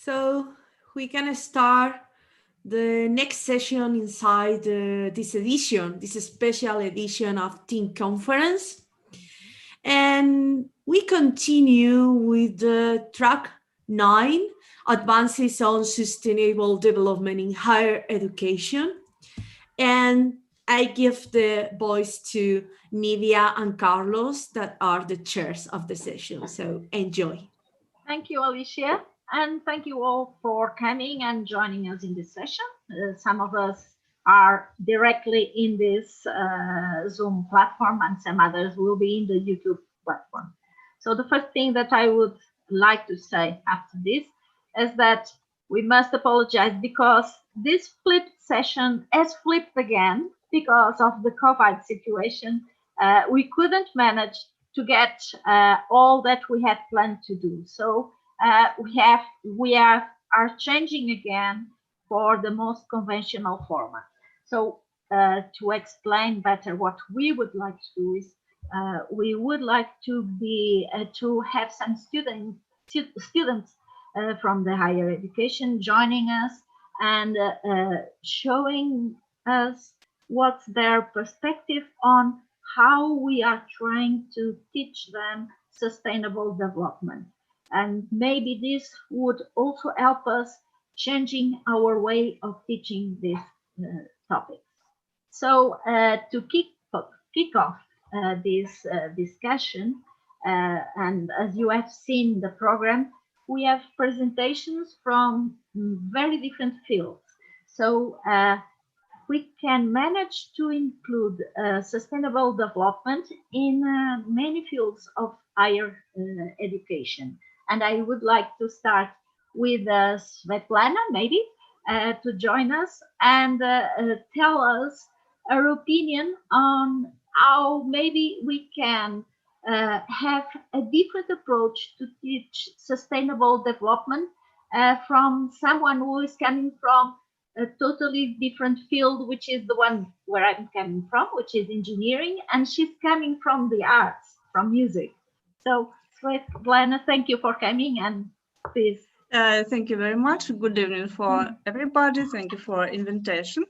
So we can start the next session inside this edition, this special edition of TEEM conference. And we continue with the track 9, Advances on Sustainable Development in Higher Education. And I give the voice to Nidia and Carlos, that are the chairs of the session. So enjoy. Thank you, Alicia. And thank you all for coming and joining us in this session. Some of us are directly in this Zoom platform, and some others will be in the YouTube platform. So the first thing that I would like to say after this is that we must apologize because this flipped session has flipped again because of the COVID situation. We couldn't manage to get all that we had planned to do. So we are changing again for the most conventional format. So to explain better what we would like to do is we would like to have some students from the higher education joining us and showing us what's their perspective on how we are trying to teach them sustainable development. And maybe this would also help us changing our way of teaching this topic. So to kick off this discussion, and as you have seen the program, we have presentations from very different fields. So we can manage to include sustainable development in many fields of higher education. And I would like to start with Svetlana, maybe, to join us and tell us her opinion on how maybe we can have a different approach to teach sustainable development from someone who is coming from a totally different field, which is the one where I'm coming from, which is engineering, and she's coming from the arts, from music. So, Svetlana, thank you for coming, and please. Thank you very much. Good evening for everybody. Thank you for invitation.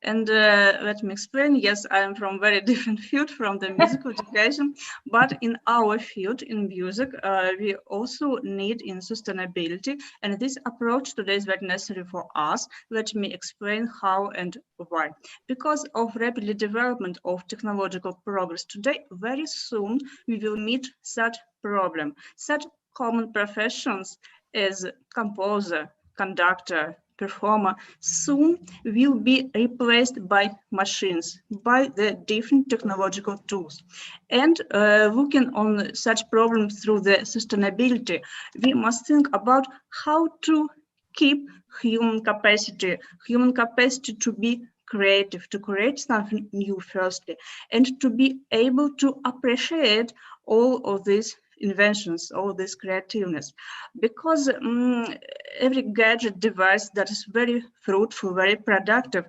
And let me explain. Yes, I am from very different field from the musical education, but in our field in music, we also need in sustainability. And this approach today is very necessary for us. Let me explain how and why. Because of rapid development of technological progress today, very soon we will meet such problem, such common professions as composer, conductor, performer, soon will be replaced by machines, by the different technological tools. And looking on such problems through the sustainability, we must think about how to keep human capacity to be creative, to create something new firstly, and to be able to appreciate all of these inventions, all this creativeness, because every gadget device that is very fruitful, very productive,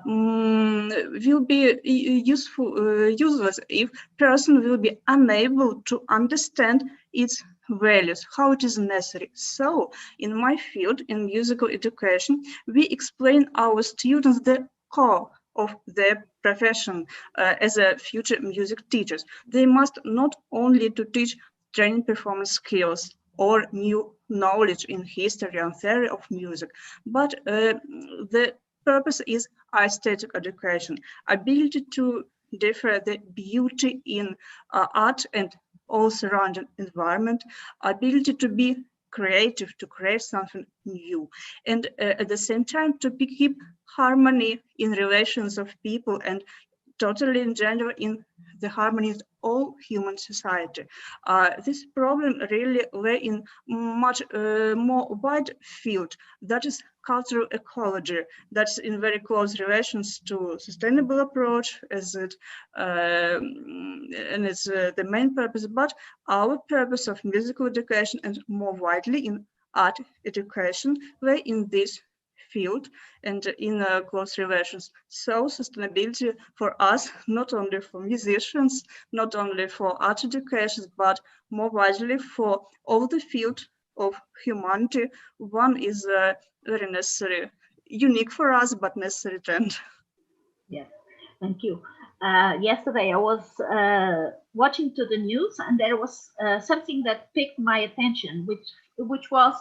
will be useless if person will be unable to understand its values, how it is necessary. So in my field, in musical education, we explain our students the core of their profession as a future music teachers. They must not only to teach training performance skills or new knowledge in history and theory of music, but the purpose is aesthetic education, ability to differ the beauty in art and all surrounding environment, ability to be creative, to create something new, and at the same time to keep harmony in relations of people and totally in general in the harmony of all human society. This problem really lay in much more wide field, that is cultural ecology, that's in very close relations to sustainable approach as it and it's the main purpose, but our purpose of musical education and more widely in art education lay in this field and in close relations. So sustainability for us, not only for musicians, not only for art education, but more widely for all the field of humanity. One is very necessary, unique for us, but necessary trend. Yes, thank you. Yesterday I was watching to the news, and there was something that piqued my attention, which was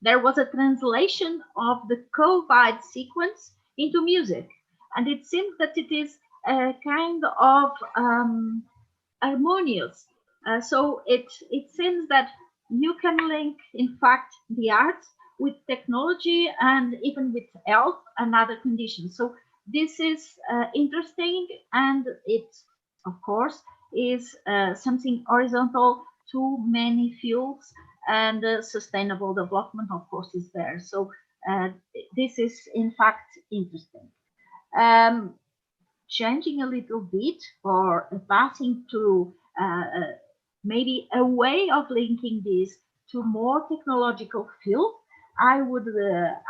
there was a translation of the COVID sequence into music, and it seems that it is a kind of harmonious. So it seems that you can link, in fact, the arts with technology and even with health and other conditions. So this is interesting, and it, of course, is something horizontal to many fields, and sustainable development, of course, is there. So this is, in fact, interesting. Um, Changing a little bit, or passing to maybe a way of linking this to more technological field, I would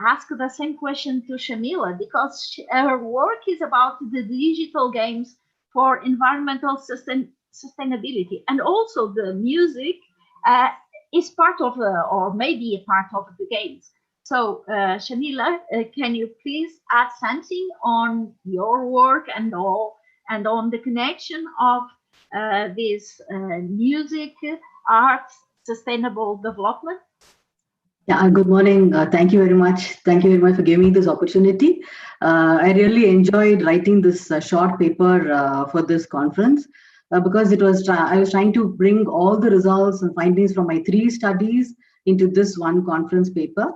ask the same question to Shamila, because her work is about the digital games for environmental sustainability, and also the music is part of, or maybe a part of the games. So, Shamila, can you please add something on your work and all, and on the connection of this music, arts, sustainable development? Yeah, good morning. Thank you very much. Thank you very much for giving me this opportunity. I really enjoyed writing this short paper for this conference because it was I was trying to bring all the results and findings from my 3 studies into this one conference paper.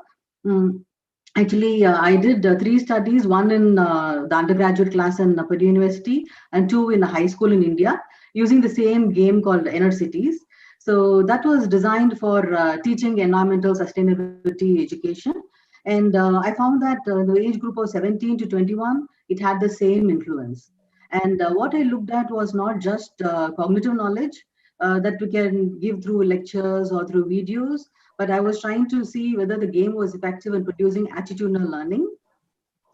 Mm, Actually, I did 3 studies, one in the undergraduate class in Purdue University and 2 in a high school in India, using the same game called Inner Cities. So that was designed for teaching environmental sustainability education. And I found that the age group of 17 to 21, it had the same influence. And what I looked at was not just cognitive knowledge that we can give through lectures or through videos, but I was trying to see whether the game was effective in producing attitudinal learning.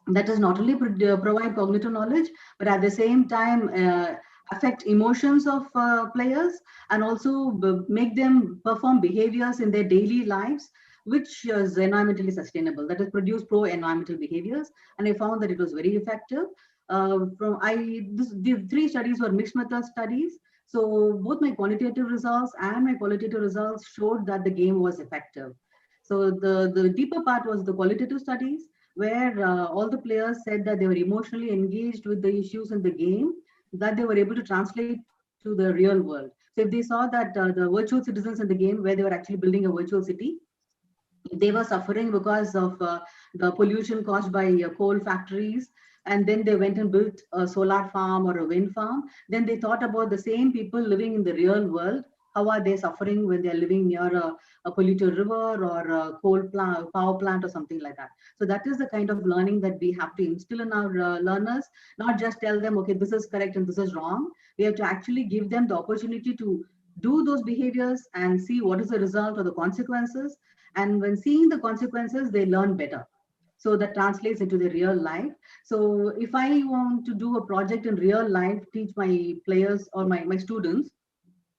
That does not only provide cognitive knowledge, but at the same time affect emotions of players, and also make them perform behaviors in their daily lives, which is environmentally sustainable, that is produce pro-environmental behaviors. And I found that it was very effective. The 3 studies were mixed method studies. So both my quantitative results and my qualitative results showed that the game was effective. So the deeper part was the qualitative studies, where all the players said that they were emotionally engaged with the issues in the game, that they were able to translate to the real world. So if they saw that the virtual citizens in the game, where they were actually building a virtual city, they were suffering because of the pollution caused by coal factories, and then they went and built a solar farm or a wind farm, then they thought about the same people living in the real world. How are they suffering when they're living near a polluted river or a coal plant, power plant or something like that? So that is the kind of learning that we have to instill in our learners, not just tell them, okay, this is correct and this is wrong. We have to actually give them the opportunity to do those behaviors and see what is the result or the consequences. And when seeing the consequences, they learn better. So that translates into the real life. So if I want to do a project in real life, teach my players or my students,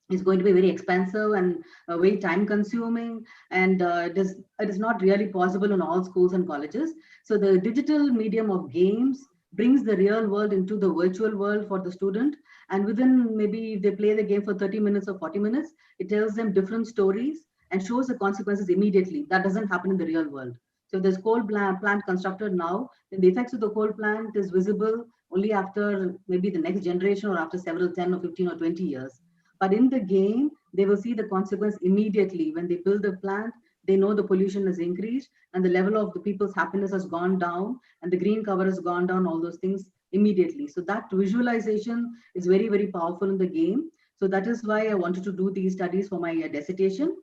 it's going to be very expensive and very time consuming, and it is not really possible in all schools and colleges. So the digital medium of games brings the real world into the virtual world for the student, and within, maybe if they play the game for 30 minutes or 40 minutes, it tells them different stories and shows the consequences immediately. That doesn't happen in the real world. So if there's coal plant constructed now, then the effects of the coal plant is visible only after maybe the next generation, or after several 10 or 15 or 20 years. But in the game, they will see the consequence immediately. When they build the plant, they know the pollution has increased and the level of the people's happiness has gone down and the green cover has gone down, all those things immediately. So that visualization is very, very powerful in the game. So that is why I wanted to do these studies for my dissertation.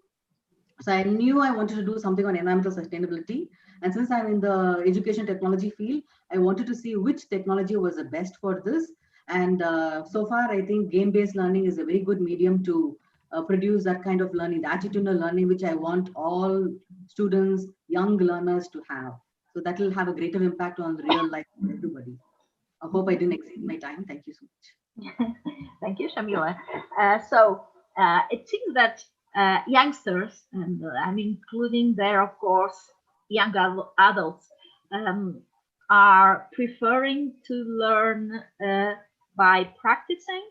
So I knew I wanted to do something on environmental sustainability. And since I'm in the education technology field, I wanted to see which technology was the best for this. And so far, I think game-based learning is a very good medium to produce that kind of learning, the attitudinal learning, which I want all students, young learners to have. So that will have a greater impact on real life for everybody. I hope I didn't exceed my time. Thank you so much. Thank you, Shamila. So it seems that youngsters, and I'm including there, of course, young adults, are preferring to learn by practicing,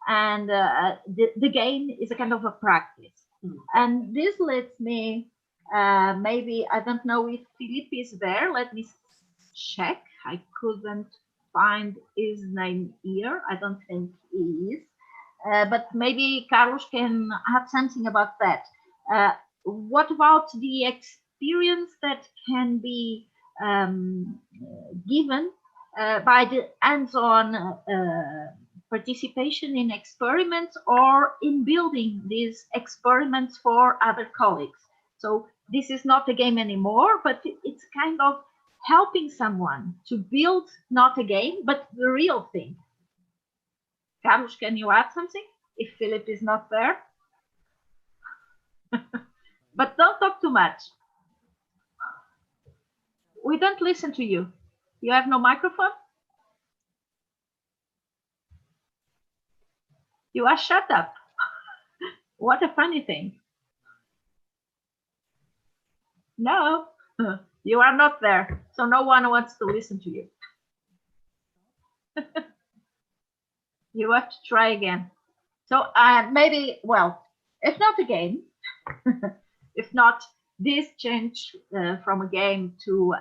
and the game is a kind of a practice. And this lets me, maybe, I don't know if Philippe is there. Let me check. I couldn't find his name here. I don't think he is. But maybe Carlos can have something about that. What about the experience that can be given by the hands-on participation in experiments or in building these experiments for other colleagues? So this is not a game anymore, but it's kind of helping someone to build not a game, but the real thing. Carlos, can you add something if Philip is not there? But don't talk too much. We don't listen to you. You have no microphone? You are shut up. What a funny thing. No, you are not there. So no one wants to listen to you. You have to try again. So maybe, well, if not a game, if not this change from a game to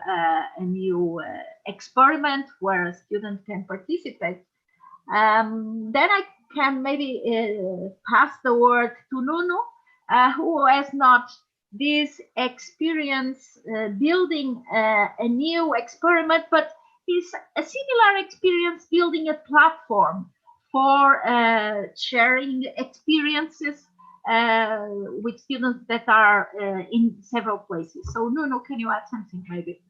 a new experiment where a student can participate, then I can maybe pass the word to Nuno, who has not this experience building a new experiment, but is a similar experience building a platform for sharing experiences with students that are in several places. So Nuno, can you add something maybe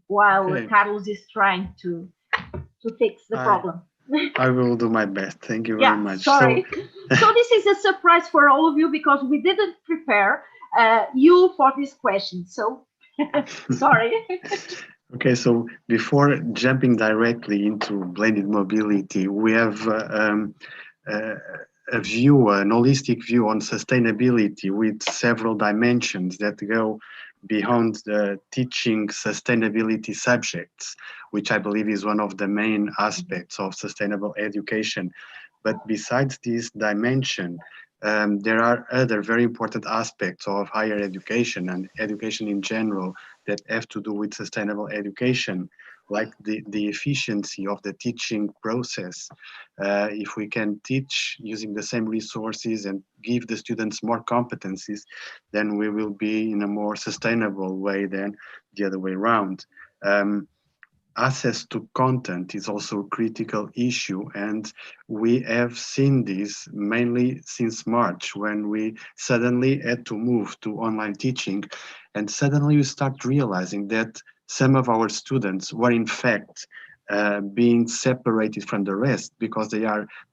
while Carlos is trying to fix the problem? I will do my best. Thank you very much. Sorry. So this is a surprise for all of you because we didn't prepare you for this question. So sorry. Okay, so before jumping directly into blended mobility, we have a view, an holistic view on sustainability with several dimensions that go beyond the teaching sustainability subjects, which I believe is one of the main aspects of sustainable education. But besides this dimension, there are other very important aspects of higher education and education in general that have to do with sustainable education, like the efficiency of the teaching process. If we can teach using the same resources and give the students more competencies, then we will be in a more sustainable way than the other way around. Access to content is also a critical issue, and we have seen this mainly since March, when we suddenly had to move to online teaching, and suddenly we start realizing that some of our students were in fact being separated from the rest because they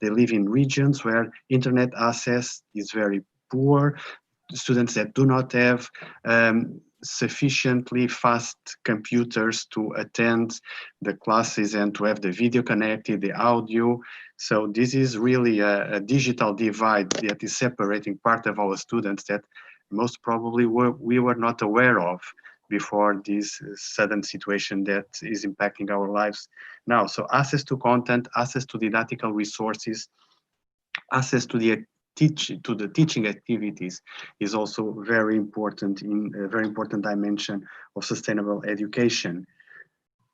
live in regions where internet access is very poor. Students that do not have sufficiently fast computers to attend the classes and to have the video connected, the audio. So this is really a digital divide that is separating part of our students that most probably we were not aware of before this sudden situation that is impacting our lives now. So access to content, access to didactical resources, access to the teaching activities is also very important, in a very important dimension of sustainable education.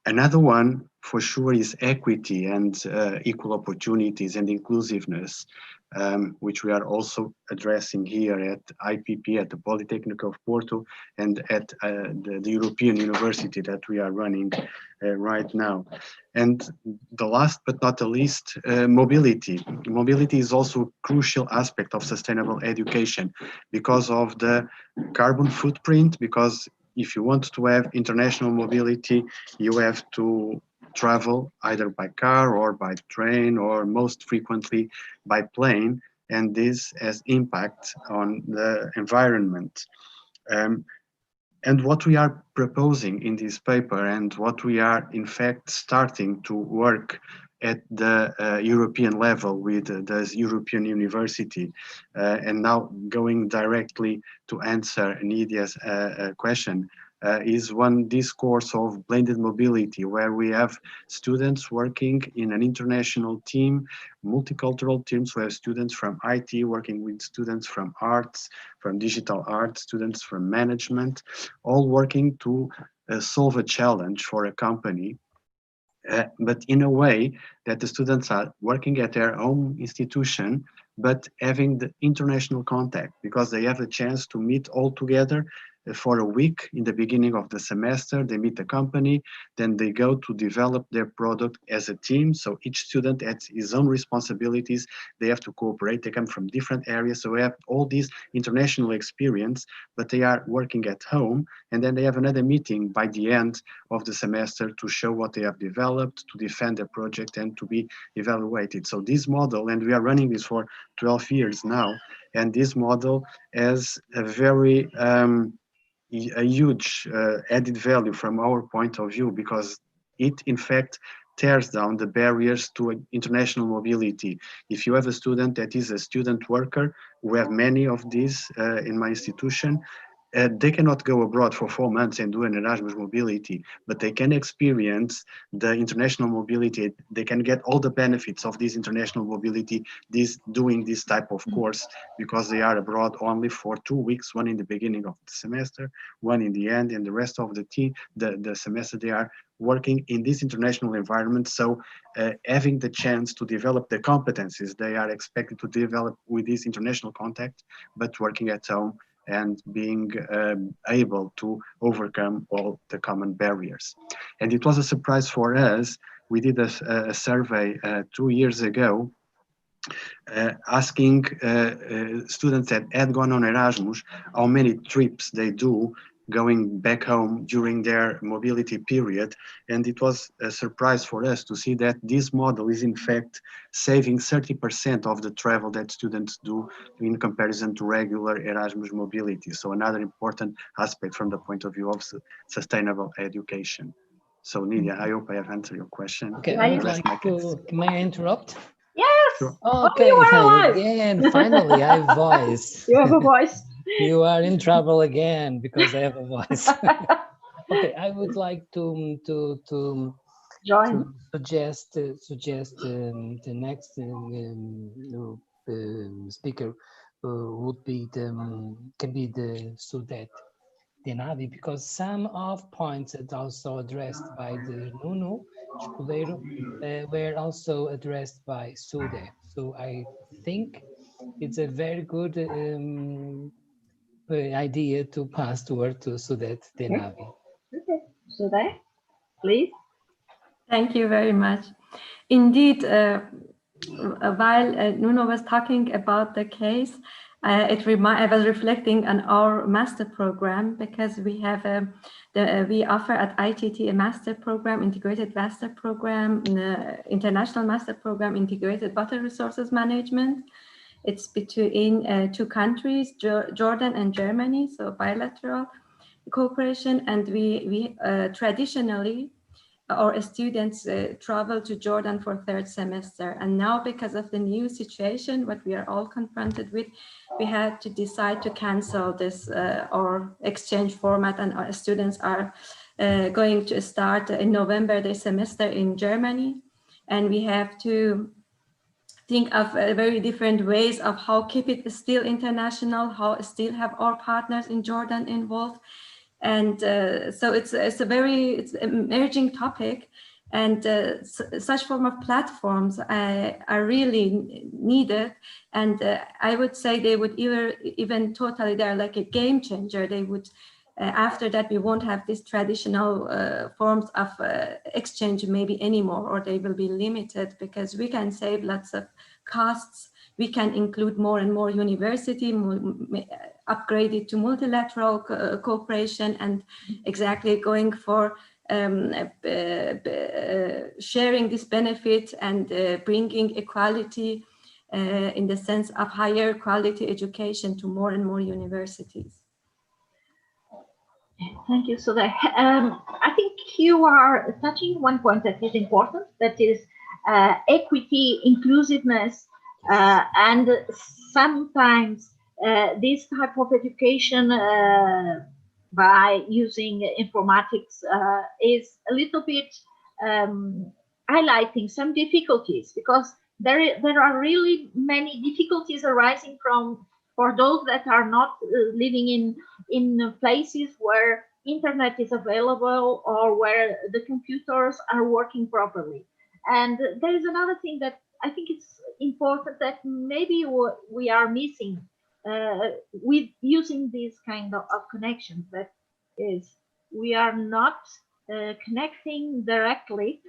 Another one for sure is equity and equal opportunities and inclusiveness, which we are also addressing here at IPP, at the Polytechnic of Porto, and at the European University that we are running right now. And the last but not the least, mobility. Mobility is also a crucial aspect of sustainable education because of the carbon footprint, because if you want to have international mobility, you have to travel either by car or by train, or most frequently by plane, and this has impact on the environment. And what we are proposing in this paper, and what we are in fact starting to work at the European level with the European University. And now going directly to answer Nydia's question, is one discourse of blended mobility, where we have students working in an international team, multicultural teams. We have students from IT working with students from arts, from digital art, students from management, all working to solve a challenge for a company. But in a way that the students are working at their own institution, but having the international contact, because they have a chance to meet all together for a week in the beginning of the semester. They meet the company, then they go to develop their product as a team. So each student has his own responsibilities. They have to cooperate. They come from different areas. So we have all this international experience, but they are working at home. And then they have another meeting by the end of the semester to show what they have developed, to defend their project, and to be evaluated. So this model, and we are running this for 12 years now, and this model has a very a huge added value from our point of view, because it in fact tears down the barriers to international mobility. If you have a student that is a student worker, we have many of these in my institution, they cannot go abroad for 4 months and do an Erasmus mobility, but they can experience the international mobility. They can get all the benefits of this international mobility, doing this type of course, because they are abroad only for 2 weeks, one in the beginning of the semester, one in the end, and the rest of the semester they are working in this international environment. So having the chance to develop the competencies they are expected to develop with this international contact, but working at home and being able to overcome all the common barriers. And it was a surprise for us. We did a survey 2 years ago asking students that had gone on Erasmus how many trips they do going back home during their mobility period. And it was a surprise for us to see that this model is in fact saving 30% of the travel that students do in comparison to regular Erasmus mobility. So another important aspect from the point of view of sustainable education. So Nydia, I hope I have answered your question. Okay, I would like to, may I interrupt? Yes. Sure. Okay, again, finally I have voice. You have a voice. You are in trouble again because I have a voice. Okay, I would like to suggest the next speaker would be can be the Sudette Denavi, because some of points that also addressed by the Nuno Escudeiro were also addressed by Sude. So I think it's a very good idea to pass the word to Sudette Denavi. Okay, Sude, please. Thank you very much. Indeed, while Nuno was talking about the case, I was reflecting on our master program, because we have we offer at ITT a master program, integrated master program, international master program, integrated water resources management. It's between 2 countries, Jordan and Germany, so bilateral cooperation. And we traditionally, our students travel to Jordan for 3rd semester. And now, because of the new situation, what we are all confronted with, we had to decide to cancel this our exchange format, and our students are going to start in November their semester in Germany. And we have to think of very different ways of how keep it still international, how still have our partners in Jordan involved. And so it's an emerging topic, and such form of platforms are really needed. And I would say they would even totally, they're like a game changer. They would, after that, we won't have these traditional forms of exchange maybe anymore, or they will be limited, because we can save lots of costs. We can include more and more university, upgrade it to multilateral cooperation, and exactly going for sharing this benefit and bringing equality in the sense of higher quality education to more and more universities. Thank you, Sude. I think you are touching one point that is important, that is equity, inclusiveness, and sometimes this type of education by using informatics is a little bit highlighting some difficulties, because there are really many difficulties arising from for those that are not living in places where internet is available or where the computers are working properly. And there is another thing that I think it's important that maybe we are missing with using these kind of connections, that is we are not connecting directly,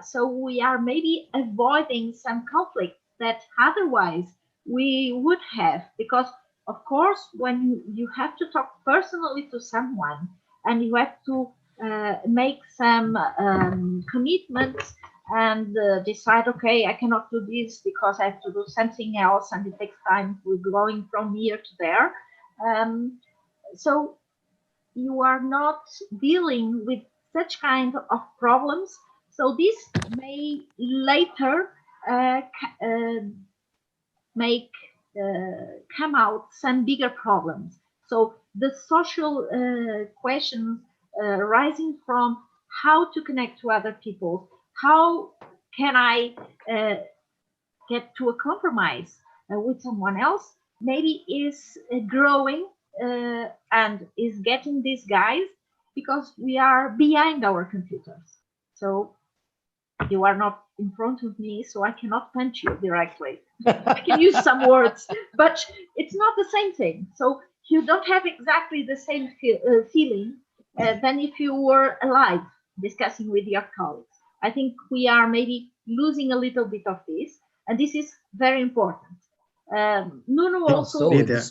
so we are maybe avoiding some conflict that otherwise we would have, because of course when you have to talk personally to someone and you have to make some commitments and decide, okay, I cannot do this because I have to do something else, and it takes time. We're going from here to there. So you are not dealing with such kind of problems. So this may later make come out some bigger problems. So the social questions rising from how to connect to other people, how can I get to a compromise with someone else, maybe is growing and is getting these guys, because we are behind our computers. So you are not in front of me, so I cannot punch you directly. I can use some words, but it's not the same thing. So you don't have exactly the same feeling than if you were alive discussing with your colleagues. I think we are maybe losing a little bit of this, and this is very important. Nuno also. Lydia,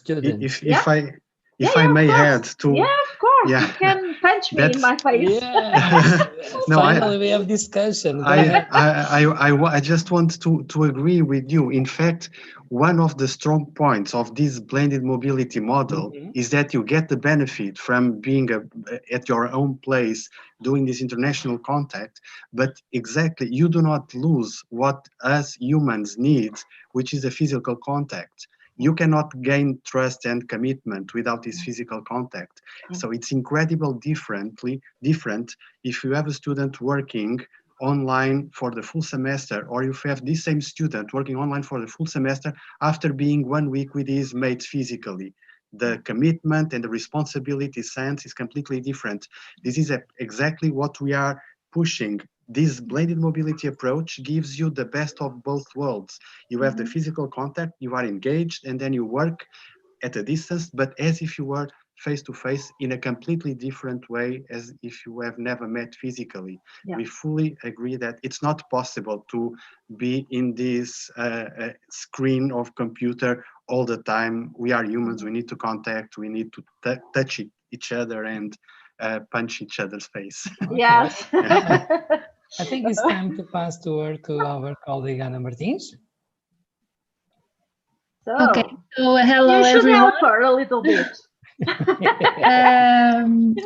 if I may add to. Yeah, of course. You can punch me in my face. Yeah. No, Finally, we have discussion. I just want to agree with you. In fact, one of the strong points of this blended mobility model is that you get the benefit from being at your own place, doing this international contact, but exactly, you do not lose what us humans need, which is a physical contact. You cannot gain trust and commitment without this physical contact. So it's incredibly different if you have a student working online for the full semester, or if you have this same student working online for the full semester after being 1 week with his mates physically. The commitment and the responsibility sense is completely different. This is exactly what we are pushing. This blended mobility approach gives you the best of both worlds. You have the physical contact, you are engaged, and then you work at a distance, but as if you were face-to-face in a completely different way as if you have never met physically. Yeah. We fully agree that it's not possible to be in this screen of computer all the time. We are humans, we need to contact, we need to touch each other and punch each other's face. Okay. Yes. I think it's time to pass the word to our colleague Ana Martins. So, okay, so hello you should everyone. Help her a little bit.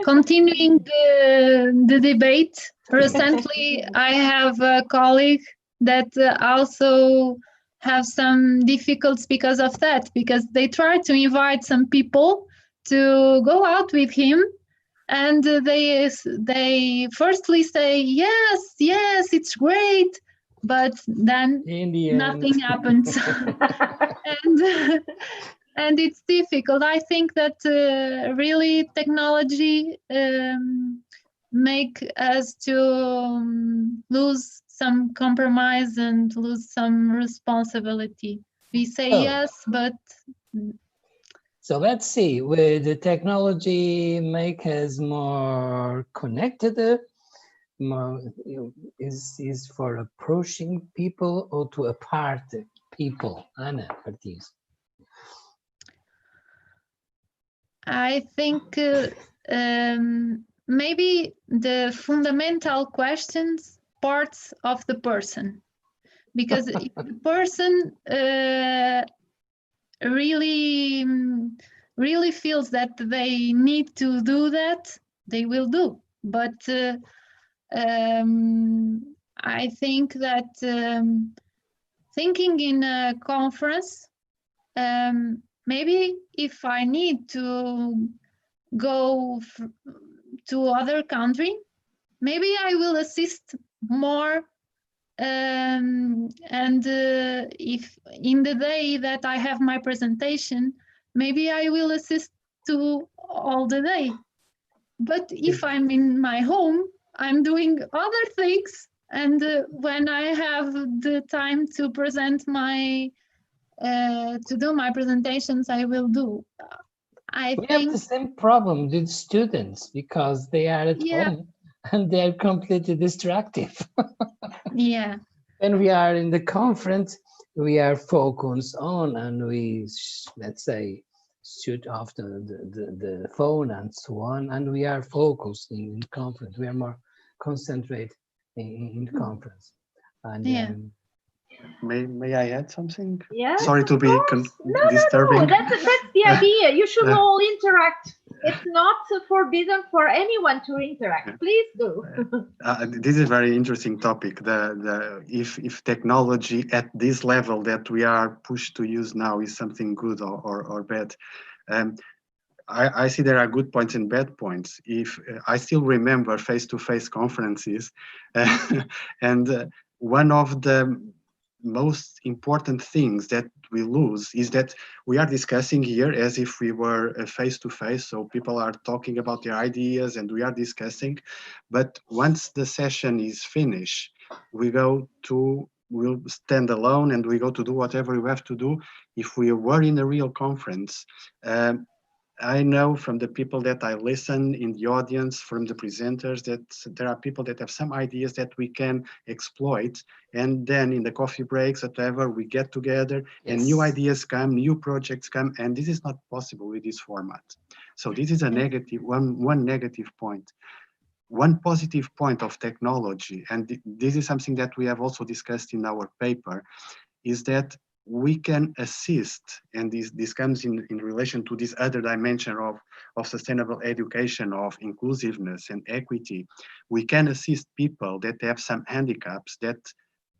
Continuing the debate, recently I have a colleague that also have some difficulties because of that, because they try to invite some people to go out with him, and they firstly say yes, it's great, but then nothing happens. And it's difficult. I think that really technology make us to lose some compromise and lose some responsibility. We say yes, but... So let's see, will the technology make us more connected? More, is for approaching people or to apart people? Ana Martins. I think maybe the fundamental questions parts of the person, because if the person really feels that they need to do that, they will do. But I think that thinking in a conference, maybe if I need to go to other country, maybe I will assist more. And if in the day that I have my presentation, maybe I will assist to all the day. But if I'm in my home, I'm doing other things. And when I have the time to present my, to do my presentations, I will do. We have the same problem with students because they are at home and they are completely distracted. Yeah. When we are in the conference, we are focused on and we, let's say, shoot off the phone and so on, and we are focused in conference. We are more concentrated in conference. And May I add something? Yeah. Sorry to be disturbing. No. That's the idea. You should all interact. It's not forbidden for anyone to interact. Please do. This is a very interesting topic. If technology at this level that we are pushed to use now is something good or bad. I see there are good points and bad points. If I still remember face-to-face conferences, and one of the most important things that we lose is that we are discussing here as if we were face-to-face, so people are talking about their ideas and we are discussing, but once the session is finished, we'll stand alone and we go to do whatever we have to do. If we were in a real conference, I know from the people that I listen in the audience, from the presenters, that there are people that have some ideas that we can exploit. And then in the coffee breaks, whatever, we get together and new ideas come, new projects come, and this is not possible with this format. So this is a negative, one negative point. One positive point of technology, and this is something that we have also discussed in our paper, is that we can assist, and this comes in relation to this other dimension of sustainable education, of inclusiveness and equity. We can assist people that have some handicaps that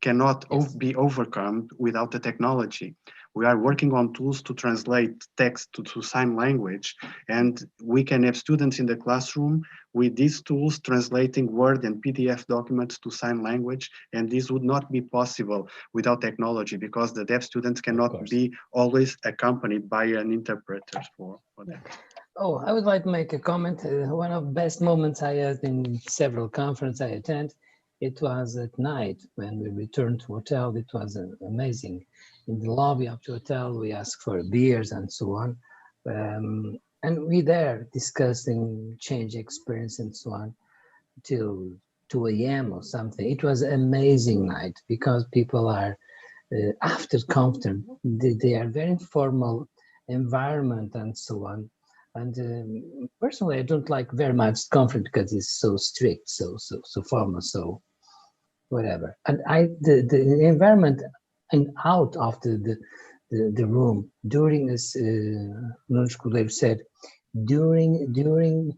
cannot be overcome without the technology. We are working on tools to translate text to sign language, and we can have students in the classroom with these tools translating Word and PDF documents to sign language, and this would not be possible without technology because the deaf students cannot be always accompanied by an interpreter for that. Oh, I would like to make a comment. One of the best moments I had in several conferences I attend, it was at night when we returned to hotel. It was amazing. In the lobby of the hotel, we asked for beers and so on. And we there discussing change experience and so on till 2 a.m. or something. It was an amazing night because people are after conference, they are very informal environment and so on. And personally, I don't like very much conference because it's so strict, so formal, so whatever. And the environment and out of the room during this, Nuno said, during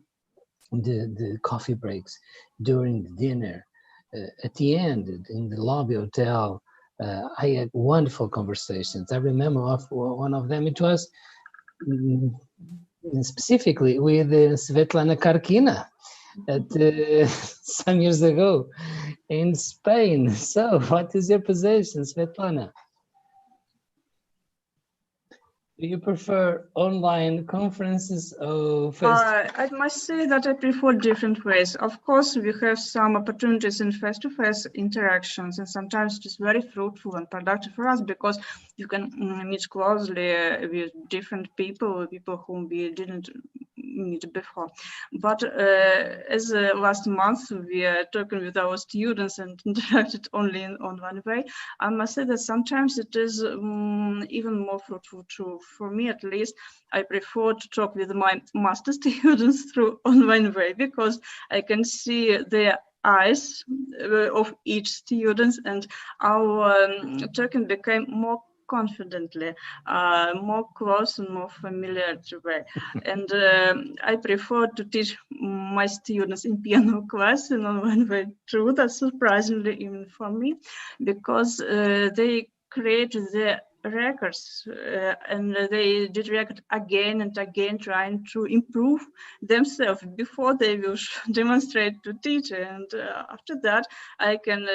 the coffee breaks, during the dinner, at the end in the lobby hotel, I had wonderful conversations. I remember one of them. It was specifically with Svetlana Karkina at some years ago in Spain. So what is your position, Svetlana? Do you prefer online conferences or face-to-face? I must say that I prefer different ways. Of course, we have some opportunities in face-to-face interactions, and sometimes it is very fruitful and productive for us because you can meet closely with different people whom we didn't meet before. But as last month we are talking with our students and interacted only on one way, I must say that sometimes it is even more fruitful too. For me, at least, I prefer to talk with my master students through online way because I can see their eyes of each student, and our talking became more confidently, more close and more familiar way. And I prefer to teach my students in piano class in one way too. That's surprisingly even for me, because they created the records and they did record again and again, trying to improve themselves before they will demonstrate to teacher. And after that, I can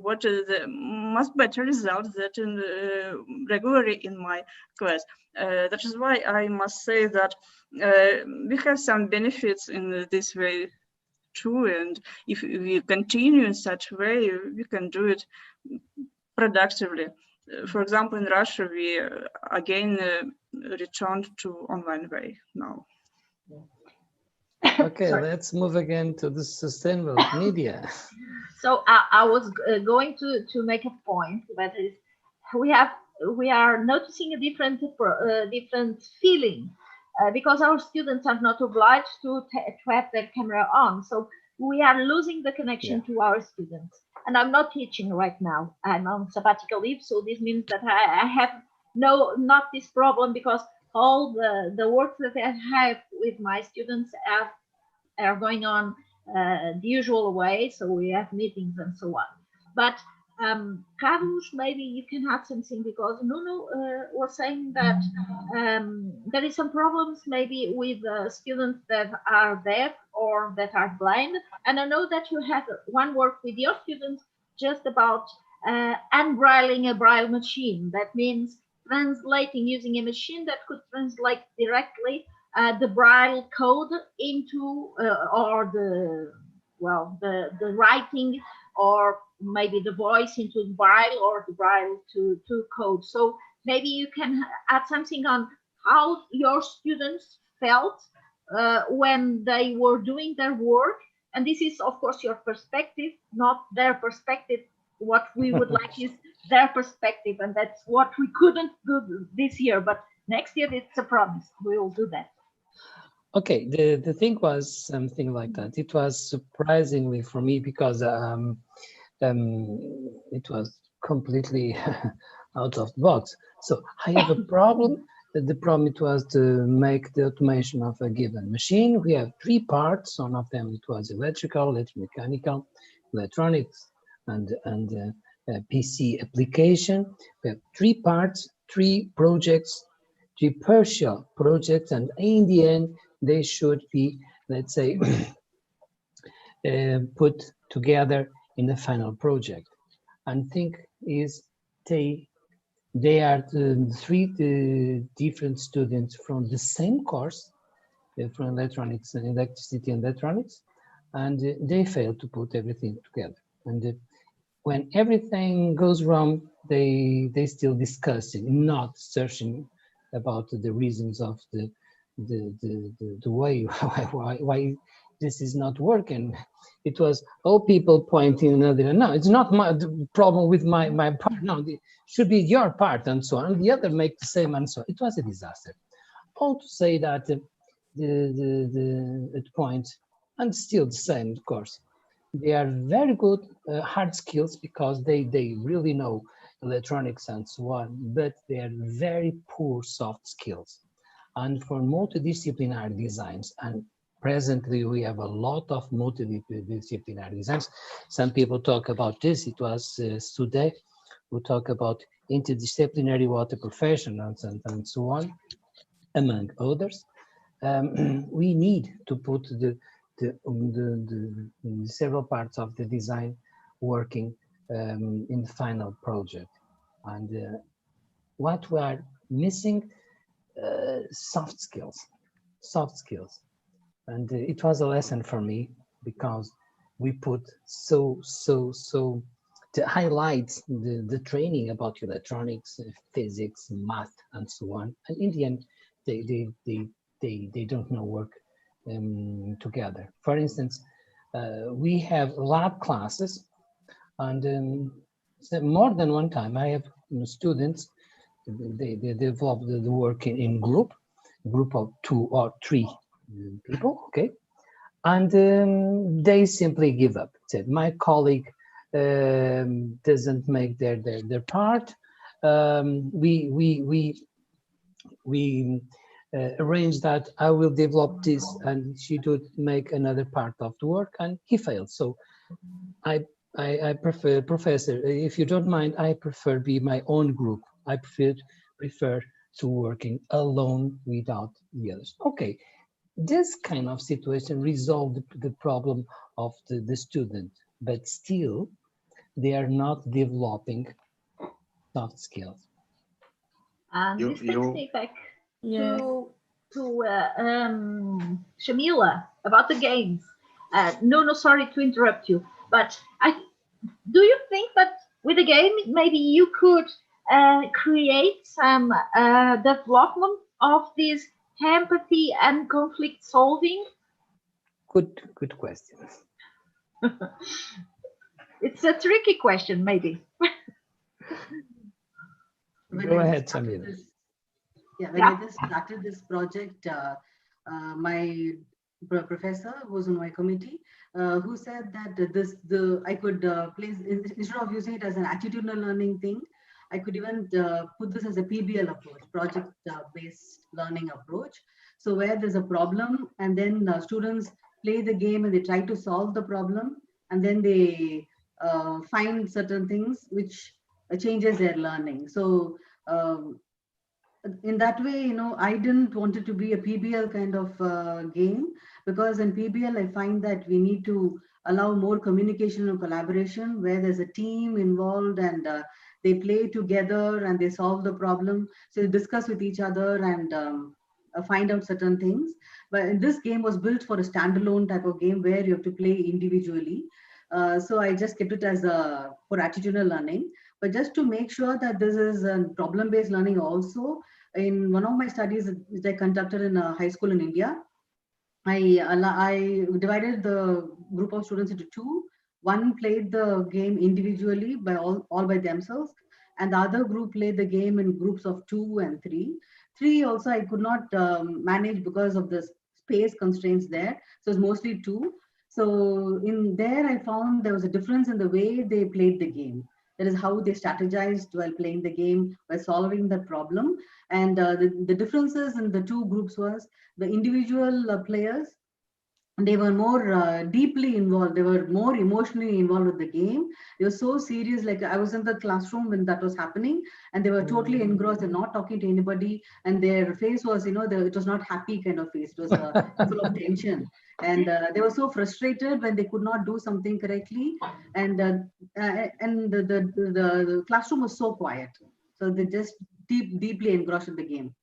watch the much better results that regularly in my class. That is why I must say that we have some benefits in this way too, and if we continue in such way, we can do it productively. For example, in Russia, we again returned to online way now. Okay, let's move again to the sustainable media. So I was going to make a point, that is, we are noticing a different feeling because our students are not obliged to have their camera on. So we are losing the connection to our students. And I'm not teaching right now. I'm on sabbatical leave, so this means that I have not this problem, because all the work that I have with my students are going on the usual way. So we have meetings and so on. But Carlos, maybe you can add something, because Nuno was saying that there is some problems maybe with students that are deaf or that are blind. And I know that you have one work with your students just about unbrilling a braille machine. That means translating using a machine that could translate directly the braille code into or the writing, or maybe the voice into braille, or the braille to code. So maybe you can add something on how your students felt when they were doing their work. And this is, of course, your perspective, not their perspective. What we would like is their perspective, and that's what we couldn't do this year. But next year, it's a promise. We will do that. Okay, the thing was something like that. It was surprisingly for me, because it was completely out of the box. So I have a problem. The problem it was to make the automation of a given machine. We have three parts. One of them it was electrical, electromechanical, electronics, and PC application. We have three parts, three projects, three partial projects, and in the end they should be, let's say, put together in the final project. And think is they are three different students from the same course, from electronics and electricity and electronics, and they fail to put everything together. And when everything goes wrong, they still discussing, not searching about the reasons of the way why this is not working. It was all people pointing another. No, it's not my problem with my part. No, it should be your part, and so on. And the other make the same, and so on. It was a disaster. All to say that at point, and still the same, of course. They are very good hard skills, because they really know electronics and so on, but they are very poor soft skills. And for multidisciplinary designs, and presently we have a lot of multidisciplinary designs. Some people talk about this. It was today we talk about interdisciplinary water professionals and so on, among others. We need to put the several parts of the design working in the final project. And what we are missing, soft skills. And it was a lesson for me, because we put so to highlight the training about electronics, physics, math, and so on. And in the end, they don't know work together. For instance, we have lab classes, and so more than one time I have students. They develop the work in group of 2 or 3 people, okay, and they simply give up. Said my colleague doesn't make their part. We arrange that I will develop this, and she would make another part of the work, and he failed. So I prefer, Professor, if you don't mind, I prefer be my own group. I prefer to working alone without the others. Okay, this kind of situation resolved the problem of the student, but still they are not developing soft skills. And this takes me back Yes. to Shamila about the games. No, sorry to interrupt you, but do you think that with a game maybe you could create some development of this empathy and conflict solving? Good question. It's a tricky question, maybe. Go ahead, Samir. When I just started this project, my professor who was on my committee, who said that I could place, instead of using it as an attitudinal learning thing, I could even put this as a PBL approach, project-based learning approach. So where there's a problem, and then students play the game and they try to solve the problem, and then they find certain things which changes their learning. So in that way, I didn't want it to be a PBL kind of game, because in PBL, I find that we need to allow more communication and collaboration where there's a team involved, and they play together and they solve the problem. So they discuss with each other and find out certain things. But this game was built for a standalone type of game where you have to play individually. So I just kept it as for attitudinal learning. But just to make sure that this is a problem-based learning also, in one of my studies which I conducted in a high school in India, I divided the group of students into two. One played the game individually by all by themselves, and the other group played the game in groups of 2 and 3. 3 also I could not manage because of the space constraints there, so it's mostly 2. So in there I found there was a difference in the way they played the game. That is how they strategized while playing the game, by solving that problem. And the differences in the two groups was the individual players, they were more deeply involved. They were more emotionally involved with the game. They were so serious. Like I was in the classroom when that was happening, and they were totally engrossed. They're not talking to anybody, and their face was, it was not happy kind of face. It was full of tension, and they were so frustrated when they could not do something correctly, and the classroom was so quiet. So they just deeply engrossed in the game.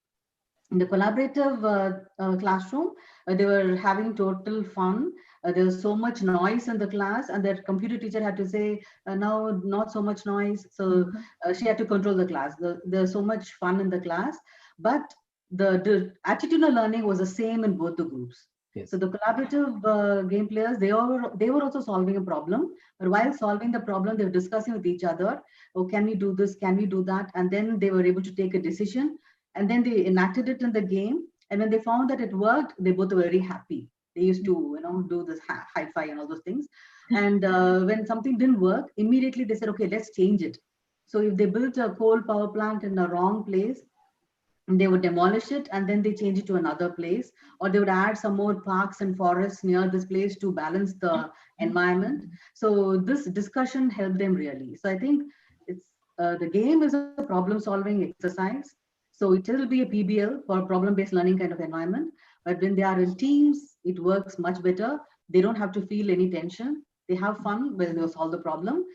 In the collaborative classroom, they were having total fun. There was so much noise in the class, and their computer teacher had to say, now not so much noise. So she had to control the class. There's so much fun in the class, but the attitudinal learning was the same in both the groups. Yes. So the collaborative game players, they were also solving a problem, but while solving the problem, they were discussing with each other, oh, can we do this? Can we do that? And then they were able to take a decision. And then they enacted it in the game. And when they found that it worked, they both were very happy. They used to, do this hi-fi and all those things. And when something didn't work, immediately they said, okay, let's change it. So if they built a coal power plant in the wrong place, they would demolish it and then they change it to another place, or they would add some more parks and forests near this place to balance the environment. So this discussion helped them really. So I think it's the game is a problem-solving exercise. So it will be a PBL for problem-based learning kind of environment. But when they are in teams, it works much better. They don't have to feel any tension. They have fun when they solve the problem.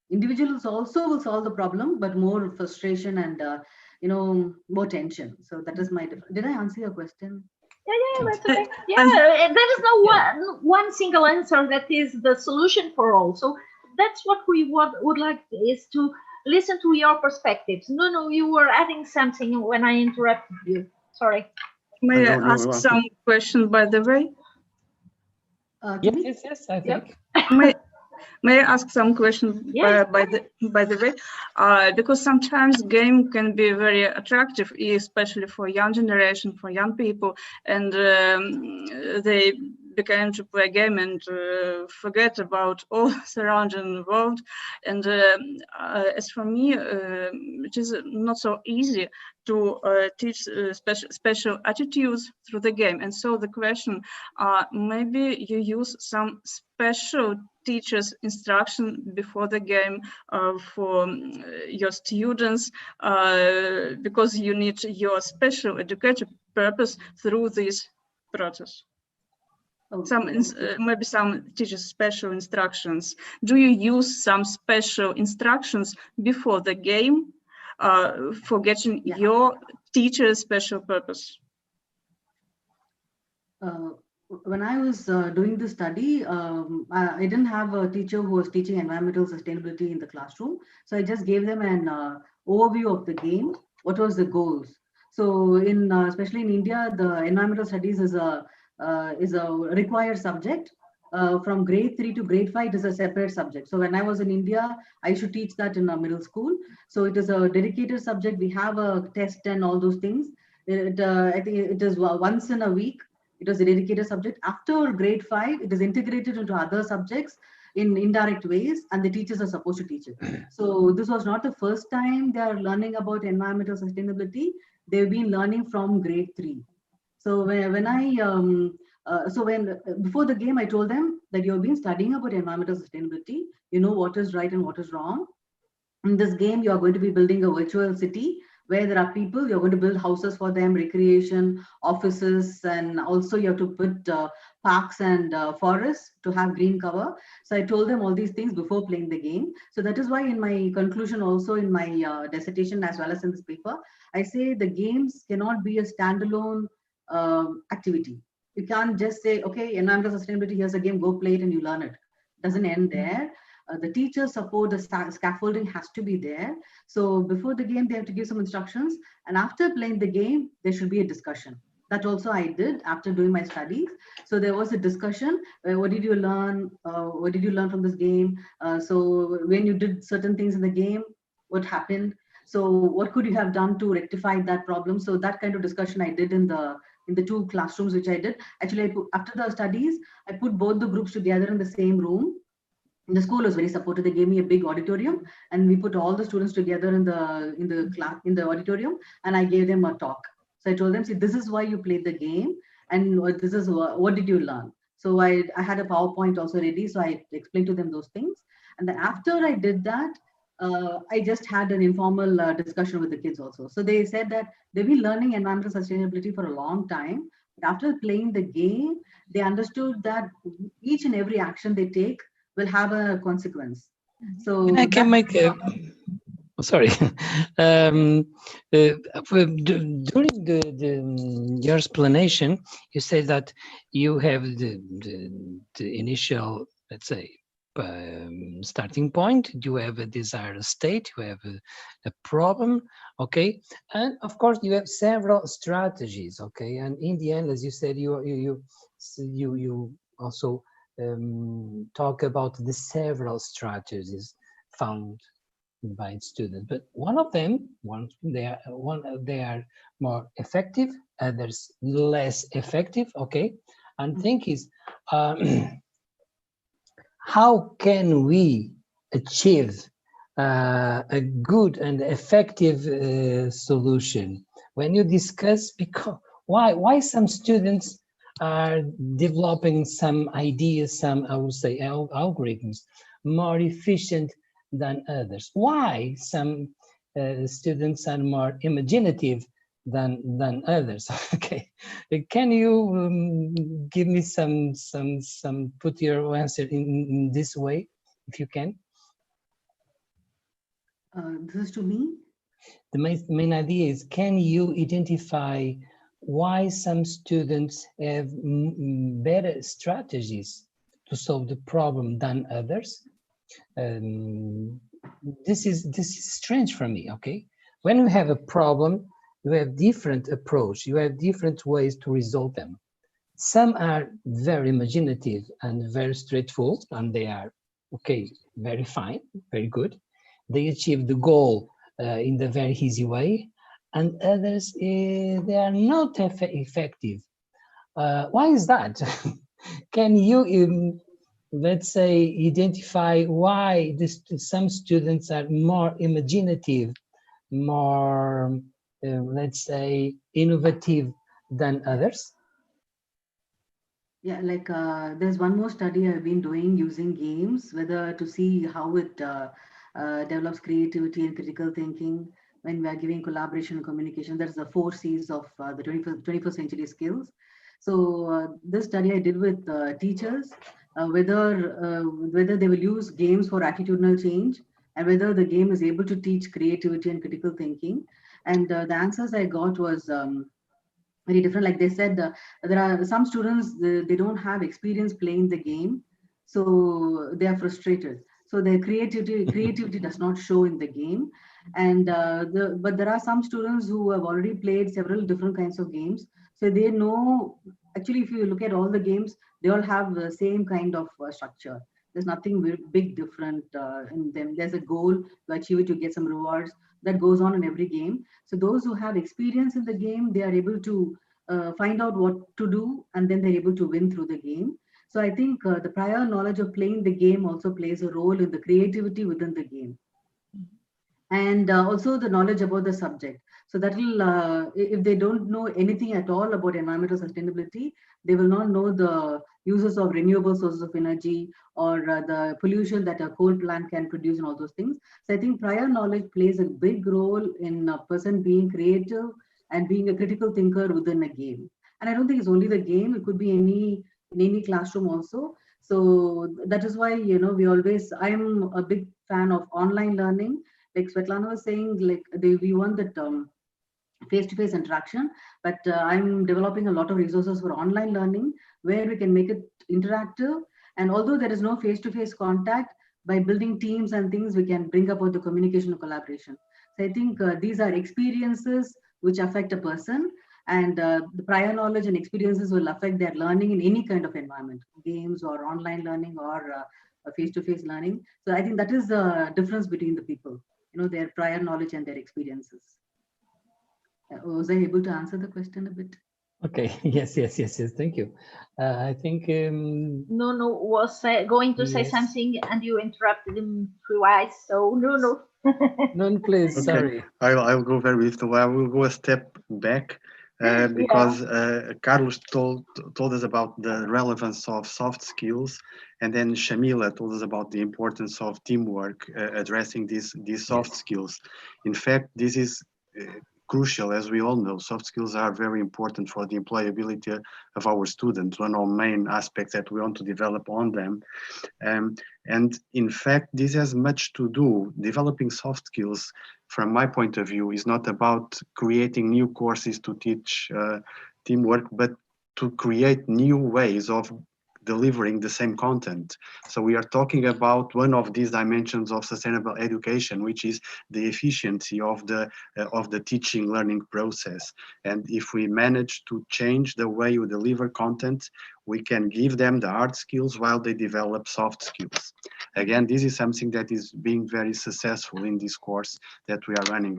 Individuals also will solve the problem, but more frustration and more tension. So that is my difference. Did I answer your question? Yeah, that's okay. Yeah, there is no one single answer that is the solution for all. So that's what we would like is to listen to your perspectives. No, you were adding something when I interrupted you. Sorry. May I ask some question, by the way? Yes, I think. May I ask some question by the way? Because sometimes game can be very attractive, especially for young generation, for young people, and they became to play a game and forget about all surrounding world. And as for me, it is not so easy to teach special attitudes through the game. And so the question, maybe you use some special teachers instruction before the game for your students, because you need your special educative purpose through this process. Maybe some teachers special instructions. Do you use some special instructions before the game for getting your teacher's special purpose? When I was doing the study, I didn't have a teacher who was teaching environmental sustainability in the classroom. So I just gave them an overview of the game. What was the goals? So in especially in India, the environmental studies is a required subject. From grade 3 to grade 5, it is a separate subject. So when I was in India, I should teach that in a middle school. So it is a dedicated subject. We have a test and all those things. I think it is once in a week. It was a dedicated subject. After grade 5, it is integrated into other subjects in indirect ways, and the teachers are supposed to teach it. So this was not the first time they are learning about environmental sustainability. They've been learning from grade 3. So before the game, I told them that you've been studying about environmental sustainability. You know what is right and what is wrong. In this game, you are going to be building a virtual city where there are people. You're going to build houses for them, recreation, offices, and also you have to put parks and forests to have green cover. So I told them all these things before playing the game. So that is why in my conclusion, also in my dissertation, as well as in this paper, I say the games cannot be a standalone activity. You can't just say, okay, environmental sustainability, here's a game, go play it and you learn it. It doesn't end there. The teacher support, the scaffolding has to be there. So before the game, they have to give some instructions. And after playing the game, there should be a discussion. That also I did after doing my studies. So there was a discussion. What did you learn? What did you learn from this game? So when you did certain things in the game, what happened? So what could you have done to rectify that problem? So that kind of discussion I did in the 2 classrooms, which I did. Actually, after the studies, I put both the groups together in the same room. The school was very supportive. They gave me a big auditorium, and we put all the students together in the auditorium, and I gave them a talk. So I told them, see, this is why you played the game, and this is what did you learn. So I had a PowerPoint also ready, so I explained to them those things. And then after I did that, I just had an informal discussion with the kids also. So they said that they've been learning environmental sustainability for a long time. But after playing the game, they understood that each and every action they take will have a consequence. So I can make a, sorry. During your explanation, you said that you have the initial, let's say, starting point, you have a desired state, you have a problem, okay, and of course you have several strategies, okay, and in the end, as you said, you also talk about the several strategies found by students, but one of them, they are more effective, others less effective, okay, and think is how can we achieve a good and effective solution? When you discuss, because why some students are developing some ideas, some, I would say, algorithms more efficient than others? Why some students are more imaginative than others? Okay, can you give me some put your answer in this way, if you can? This is to me. The main idea is, can you identify why some students have better strategies to solve the problem than others? This is strange for me. Okay, when you have a problem, you have different approach, you have different ways to resolve them. Some are very imaginative and very straightforward, and they are, okay, very fine, very good. They achieve the goal in the very easy way, and others, they are not effective. Why is that? can you, let's say, identify why some students are more imaginative, more, let's say, innovative than others? Yeah, like there's one more study I've been doing using games, whether to see how it develops creativity and critical thinking when we are giving collaboration and communication. That's the 4 C's of the 21st century skills. So this study I did with teachers, whether they will use games for attitudinal change and whether the game is able to teach creativity and critical thinking. And the answers I got was very different. Like they said, there are some students, they don't have experience playing the game, so they are frustrated. So their creativity does not show in the game. And but there are some students who have already played several different kinds of games, so they know. Actually, if you look at all the games, they all have the same kind of structure. There's nothing big different in them. There's a goal to achieve it, to get some rewards that goes on in every game. So those who have experience in the game, they are able to find out what to do, and then they're able to win through the game. So I think the prior knowledge of playing the game also plays a role in the creativity within the game. And also the knowledge about the subject. So that will, if they don't know anything at all about environmental sustainability, they will not know the uses of renewable sources of energy or the pollution that a coal plant can produce and all those things. So I think prior knowledge plays a big role in a person being creative and being a critical thinker within a game. And I don't think it's only the game, it could be in any classroom also. So that is why, I'm a big fan of online learning. Like Svetlana was saying, like we want that face-to-face interaction, but I'm developing a lot of resources for online learning where we can make it interactive. And although there is no face-to-face contact, by building teams and things, we can bring about the communication and collaboration. So I think these are experiences which affect a person, and the prior knowledge and experiences will affect their learning in any kind of environment, games or online learning or face-to-face learning. So I think that is the difference between the people, their prior knowledge and their experiences. Was I able to answer the question a bit? Okay, yes. Thank you. I think Nuno was going to say something and you interrupted him twice. So Nuno. No, please, Okay. sorry. I'll go very briefly. I will go a step back because Carlos told us about the relevance of soft skills, and then Shamila told us about the importance of teamwork addressing these soft skills. In fact, this is crucial. As we all know, soft skills are very important for the employability of our students, one of the main aspects that we want to develop on them. And in fact, this has much to do. Developing soft skills, from my point of view, is not about creating new courses to teach teamwork, but to create new ways of delivering the same content. So we are talking about one of these dimensions of sustainable education, which is the efficiency of the teaching learning process. And if we manage to change the way you deliver content, we can give them the hard skills while they develop soft skills. Again, this is something that is being very successful in this course that we are running.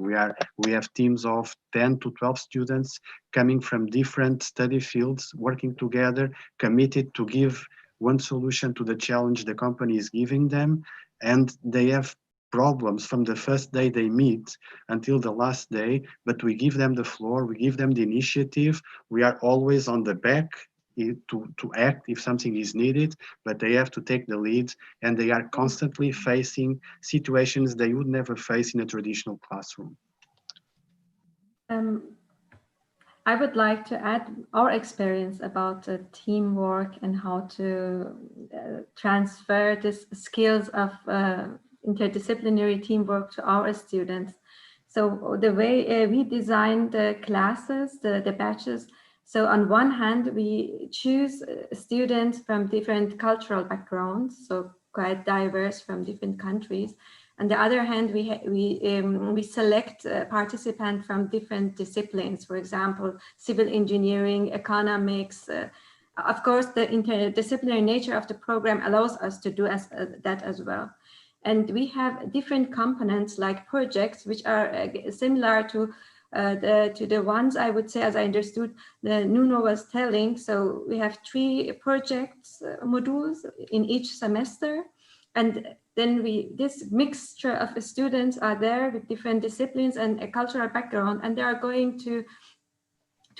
We have teams of 10 to 12 students coming from different study fields, working together, committed to give one solution to the challenge the company is giving them. And they have problems from the first day they meet until the last day, but we give them the floor, we give them the initiative. We are always on the back to act if something is needed, but they have to take the lead, and they are constantly facing situations they would never face in a traditional classroom. I would like to add our experience about teamwork and how to transfer these skills of interdisciplinary teamwork to our students. So the way we design the classes, the batches, so on one hand, we choose students from different cultural backgrounds, so quite diverse from different countries. On the other hand, we select participants from different disciplines, for example, civil engineering, economics. Of course, the interdisciplinary nature of the program allows us to do that as well. And we have different components like projects, which are similar to to the ones I would say, as I understood, the Nuno was telling. So we have 3 projects modules in each semester, and then this mixture of students are there with different disciplines and a cultural background, and they are going to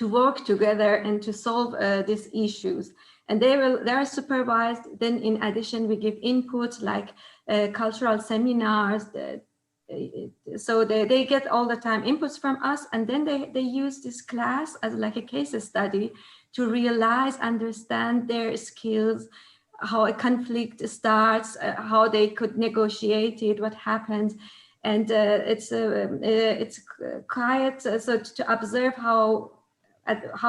work together and to solve these issues. And they are supervised. Then in addition, we give inputs like cultural seminars. So they get all the time inputs from us, and then they use this class as like a case study to realize, understand their skills, how a conflict starts, how they could negotiate it, what happens. And it's quite so to observe how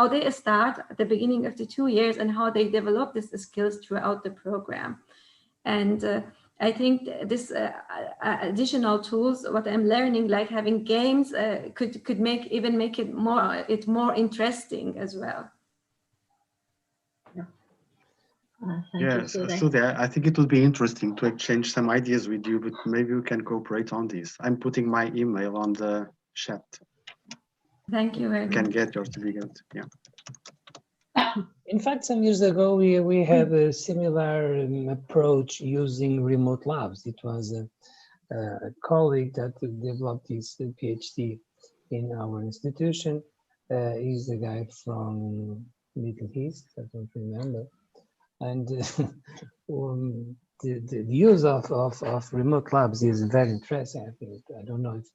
they start at the beginning of the 2 years and how they develop these skills throughout the program. And I think this additional tools, what I'm learning, like having games, could make it more interesting as well. Yes, Sudhe, I think it will be interesting to exchange some ideas with you, but maybe we can cooperate on this. I'm putting my email on the chat. Thank you very much. You can get your certificate. Yeah. In fact, some years ago, we had a similar approach using remote labs. It was a colleague that developed his PhD in our institution. He's a guy from Middle East, I don't remember. And the use of remote labs is very interesting. I think, I don't know if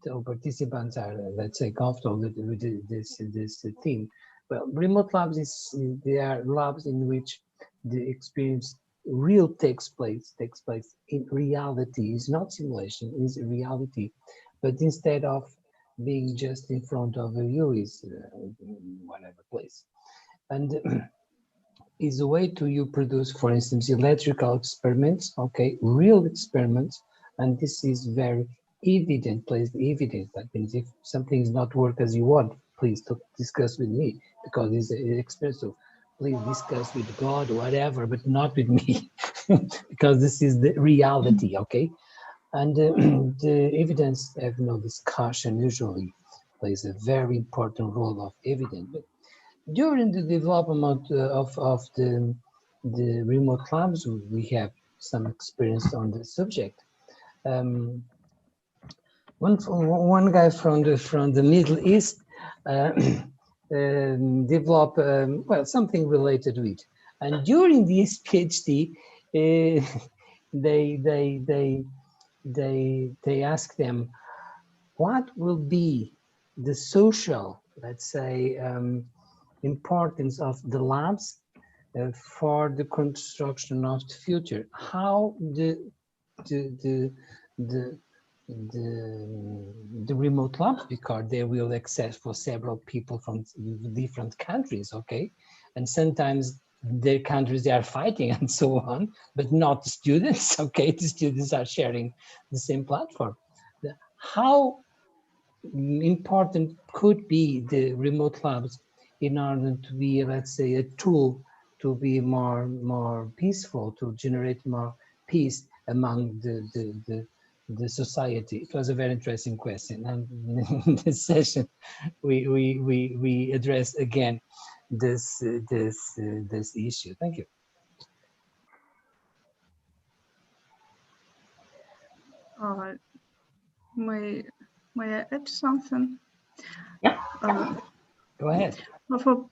the participants are, let's say, comfortable with this theme. Well, remote labs they are labs in which the experience takes place in reality. It's not simulation, it's reality. But instead of being just in front of you, is whatever place. And is a way to you produce, for instance, electrical experiments, okay, real experiments, and this is very evident, placed evidence. That means if something is not work as you want, please discuss with me, because it's expensive. Please discuss with God, whatever, but not with me, because this is the reality, okay? And the evidence have no discussion usually plays a very important role of evidence. But during the development of the remote labs, we have some experience on the subject. One guy from the Middle East developed well, something related to it, and during this PhD, they asked them what will be the social, let's say, importance of the labs for the construction of the future. How the remote labs, because they will access for several people from different countries, okay, and sometimes their countries they are fighting and so on, but not the students, okay. The students are sharing the same platform. How important could be the remote labs in order to be, let's say, a tool to be more peaceful, to generate more peace among the society? It was a very interesting question, and in this session we address again this issue. Thank you. May I add something? Yeah. Go ahead. For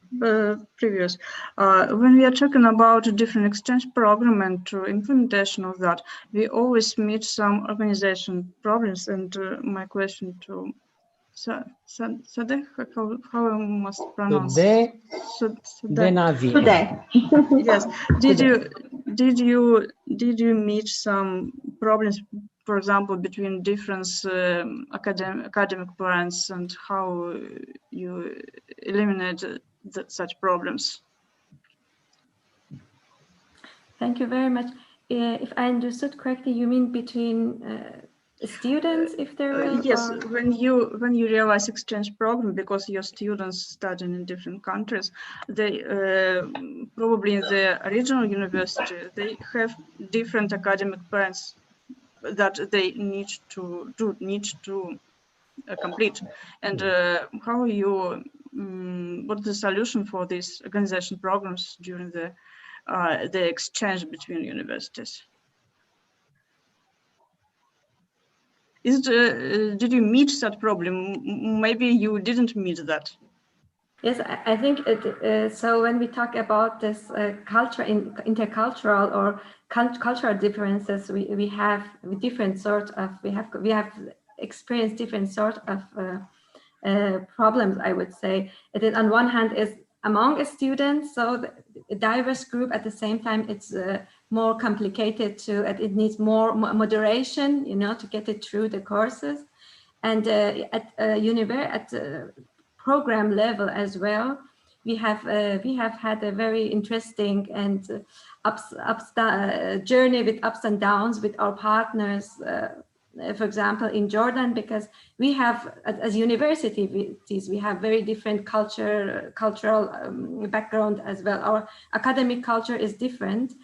previous, when we are talking about a different exchange program and implementation of that, we always meet some organization problems. And my question to Sadeh, how I must pronounce? Today. Yes. Did you meet some problems, for example, between different academic plans, and how you eliminate such problems? Thank you very much. If I understood correctly, you mean between students, if there will? Yes, when you realize exchange program, because your students studying in different countries, they probably in the regional university they have different academic plans that they need to complete. And how are you? What's the solution for these organization programs during the exchange between universities? Did you meet that problem? Maybe you didn't meet that. Yes, I think so. When we talk about this intercultural or cultural differences, we have different sort of we have experienced different sort of problems. I would say it is on one hand is among students, so a diverse group. At the same time, it's more complicated it needs more moderation, to get it through the courses, and at program level as well, we have had a very interesting and journey with ups and downs with our partners. For example, in Jordan, because we have, as universities, we have very different cultural background as well. Our academic culture is different,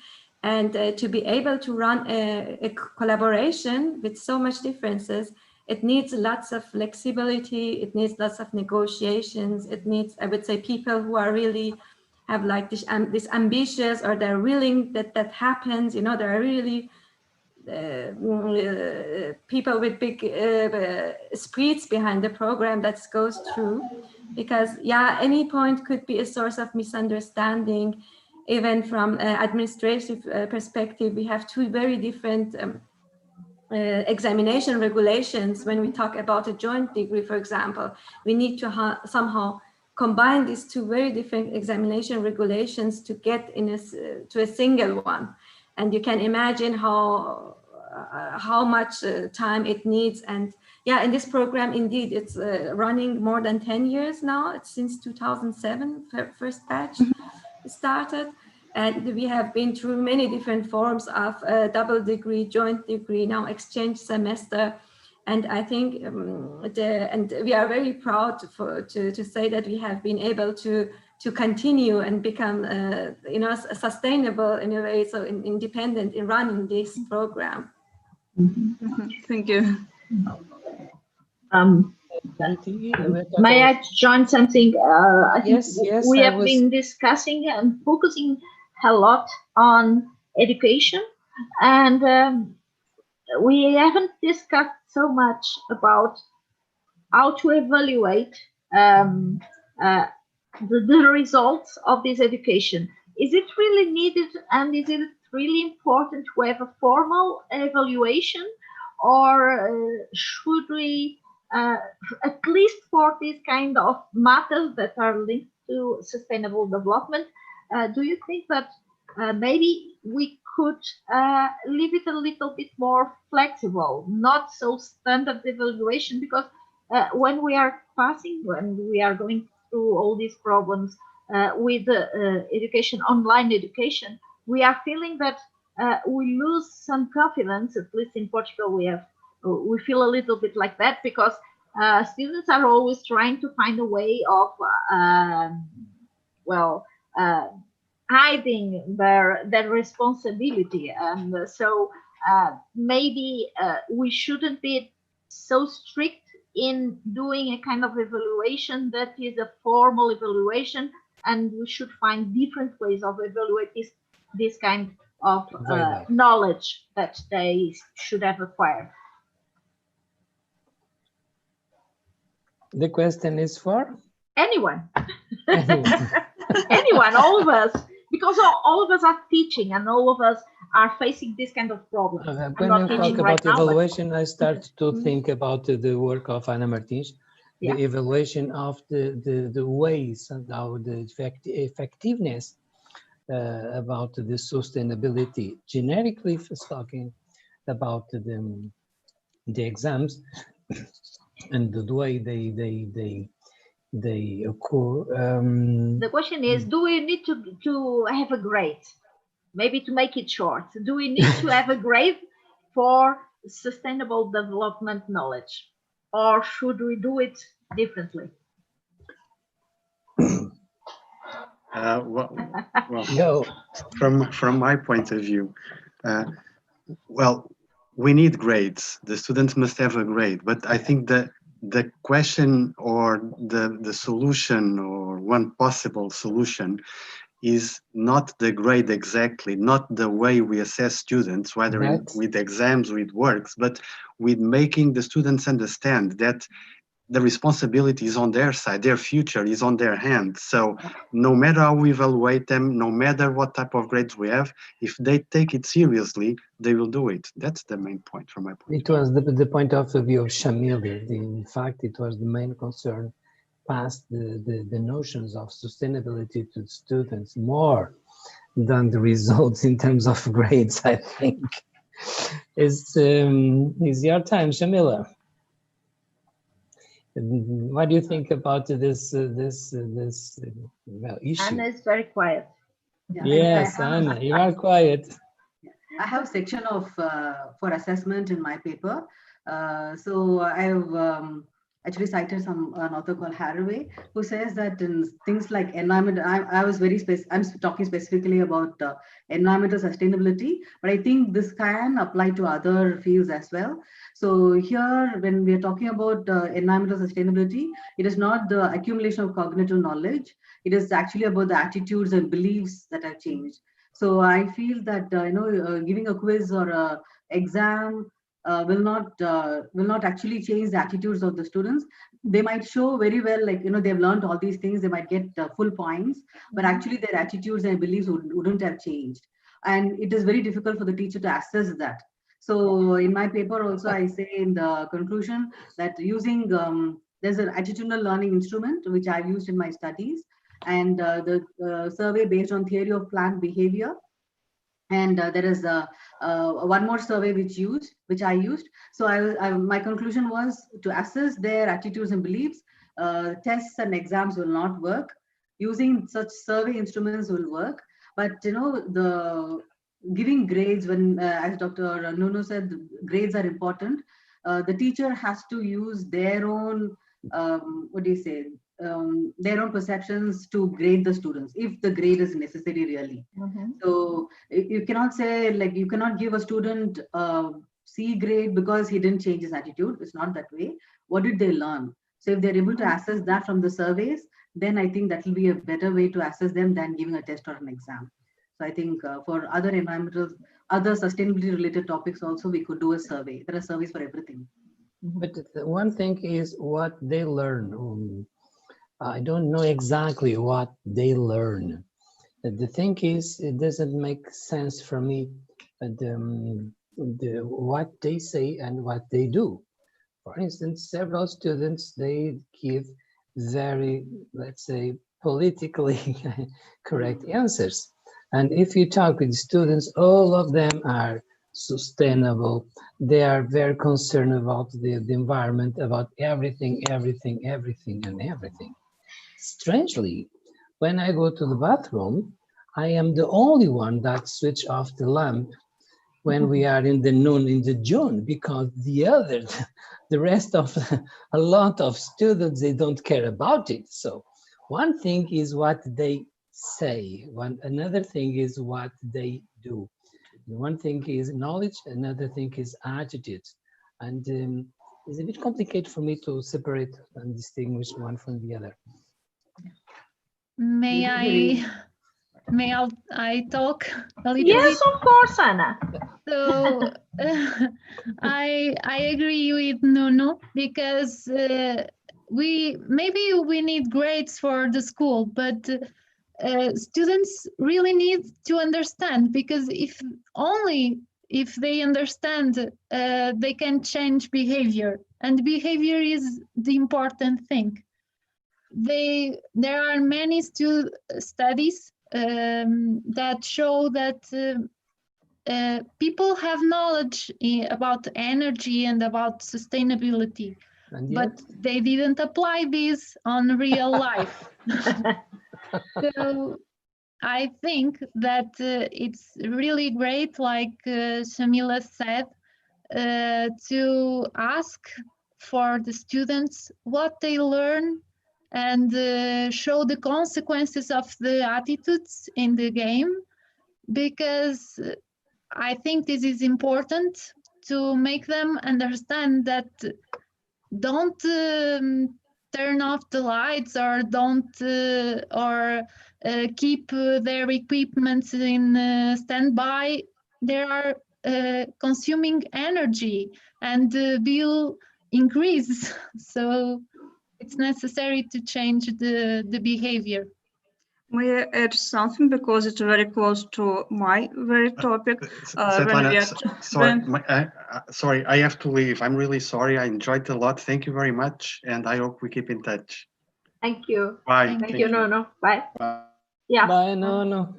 and to be able to run a collaboration with so much differences, it needs lots of flexibility. It needs lots of negotiations. It needs, I would say, people who are really have like this ambitious, or they're willing that happens. There are really people with big spirits behind the program that goes through, because any point could be a source of misunderstanding. Even from administrative perspective, we have two very different examination regulations. When we talk about a joint degree, for example, we need to somehow combine these two very different examination regulations to get to a single one. And you can imagine how much time it needs. And in this program, indeed, it's running more than 10 years now. It's since 2007, first batch started. And we have been through many different forms of double degree, joint degree, now exchange semester. And I think, and we are very proud to say that we have been able to continue and become, sustainable in a way, so independent in running this program. Thank you. May I join something? I think yes, we have been discussing and focusing a lot on education, and we haven't discussed so much about how to evaluate the results of this education. Is it really needed, and is it really important to have a formal evaluation, or should we, at least for this kind of matters that are linked to sustainable development, do you think that maybe we could leave it a little bit more flexible, not so standard evaluation? Because when we are going through all these problems with education, online education, we are feeling that we lose some confidence. At least in Portugal, we feel a little bit like that, because students are always trying to find a way of hiding their responsibility, and so maybe we shouldn't be so strict in doing a kind of evaluation that is a formal evaluation, and we should find different ways of evaluating this kind of knowledge that they should have acquired. The question is for anyone. Anyone, all of us, because all of us are teaching, and all of us are facing this kind of problem. When you talk about evaluation, I start to think about the work of Ana Martins, the evaluation of the ways and how the effectiveness about the sustainability. Generically talking about the exams and the way they occur. The question is, do we need to have a grade? Maybe to make it short, do we need to have a grade for sustainable development knowledge, or should we do it differently? Well, from my point of view, we need grades. The students must have a grade, but I think that the question or the solution, or one possible solution, is not the grade exactly, not the way we assess students, whether with exams, with works, but with making the students understand that the responsibility is on their side, their future is on their hands. So no matter how we evaluate them, no matter what type of grades we have, if they take it seriously, they will do it. That's the main point from my point. It was the point of view of Shamil. In fact, it was the main concern, past the notions of sustainability to students more than the results in terms of grades, I think. Is your time, Shamila? What do you think about this issue? Anna is very quiet. Yeah, yes, Anna, you are quiet. I have a section of for assessment in my paper. So I have actually cited an author called Haraway, who says that in things like environment, I'm talking specifically about environmental sustainability, but I think this can apply to other fields as well. So here, when we are talking about environmental sustainability, it is not the accumulation of cognitive knowledge. It is actually about the attitudes and beliefs that have changed. So I feel that giving a quiz or a exam will not actually change the attitudes of the students. They might show very well, like they've learned all these things. They might get full points, but actually their attitudes and beliefs wouldn't have changed. And it is very difficult for the teacher to assess that. So in my paper also, I say in the conclusion that using there's an attitudinal learning instrument which I've used in my studies, and the survey based on theory of plant behavior. And there is one more survey which I used. So my conclusion was to assess their attitudes and beliefs. Tests and exams will not work. Using such survey instruments will work. But the giving grades, when as Dr. Nuno said, grades are important. The teacher has to use their own their own perceptions to grade the students, if the grade is necessary really. So you cannot say, like, you cannot give a student C grade because he didn't change his attitude. It's not that way. What did they learn? So if they're able to assess that from the surveys, then I think that will be a better way to assess them than giving a test or an exam. So I think for other sustainability related topics also, we could do a survey. There are surveys for everything. But one thing is what they learn. I don't know exactly what they learn. The thing is, it doesn't make sense for me what they say and what they do. For instance, several students, they give very, let's say, politically correct answers. And if you talk with students, all of them are sustainable. They are very concerned about the environment, about everything. Strangely, when I go to the bathroom, I am the only one that switch off the lamp when we are in the June, because the rest of a lot of students, they don't care about it. So one thing is what they say, another thing is what they do. One thing is knowledge, another thing is attitude. And it's a bit complicated for me to separate and distinguish one from the other. May I talk a little yes, bit? Of course, Anna. So I agree with Nuno, because maybe we need grades for the school, but students really need to understand, because if they understand, they can change behavior, and behavior is the important thing. There are many studies that show that people have knowledge about energy and about sustainability, but they didn't apply this on real life. So I think that it's really great, like Shamila said, to ask for the students what they learn, and show the consequences of the attitudes in the game, because I think this is important to make them understand that don't turn off the lights or don't keep their equipment in standby, they are consuming energy and will increase. So it's necessary to change the behavior. May I add something, because it's very close to my very topic? Svetlana, sorry, I have to leave. I'm really sorry. I enjoyed a lot. Thank you very much, and I hope we keep in touch. Thank you. Bye. Thank you, Nuno. Bye. Bye. Yeah. Bye, Nuno.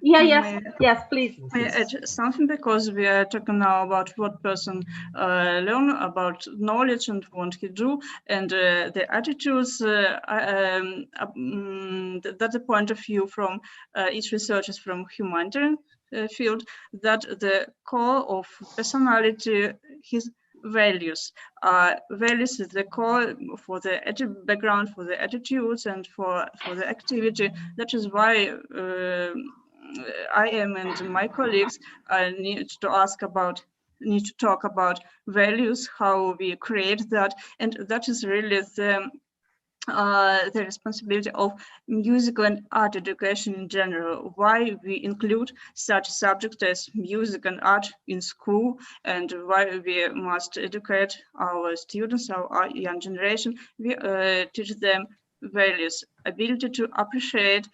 Yes, please. May I add something, because we are talking now about what person learn about knowledge and what he do, and the attitudes. That's a point of view from each researcher from humanitarian field, that the core of personality, his values. Values is the core for the background, for the attitudes, and for the activity. That is why I am and my colleagues need to talk about values, how we create that, and that is really the responsibility of music and art education in general. Why we include such subjects as music and art in school, and why we must educate our students, our young generation. We teach them values, ability to appreciate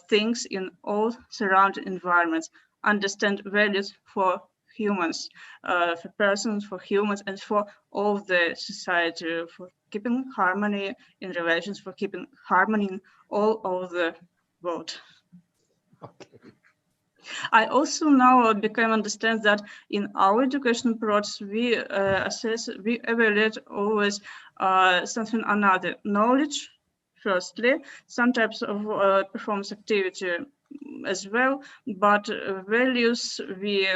things in all surrounding environments, understand values for humans, for persons, for humans, and for all the society, for keeping harmony in relations, for keeping harmony in all over the world. Okay. I also now became understand that in our education process, we assess, we evaluate always something another, knowledge, firstly, some types of performance activity as well, but values we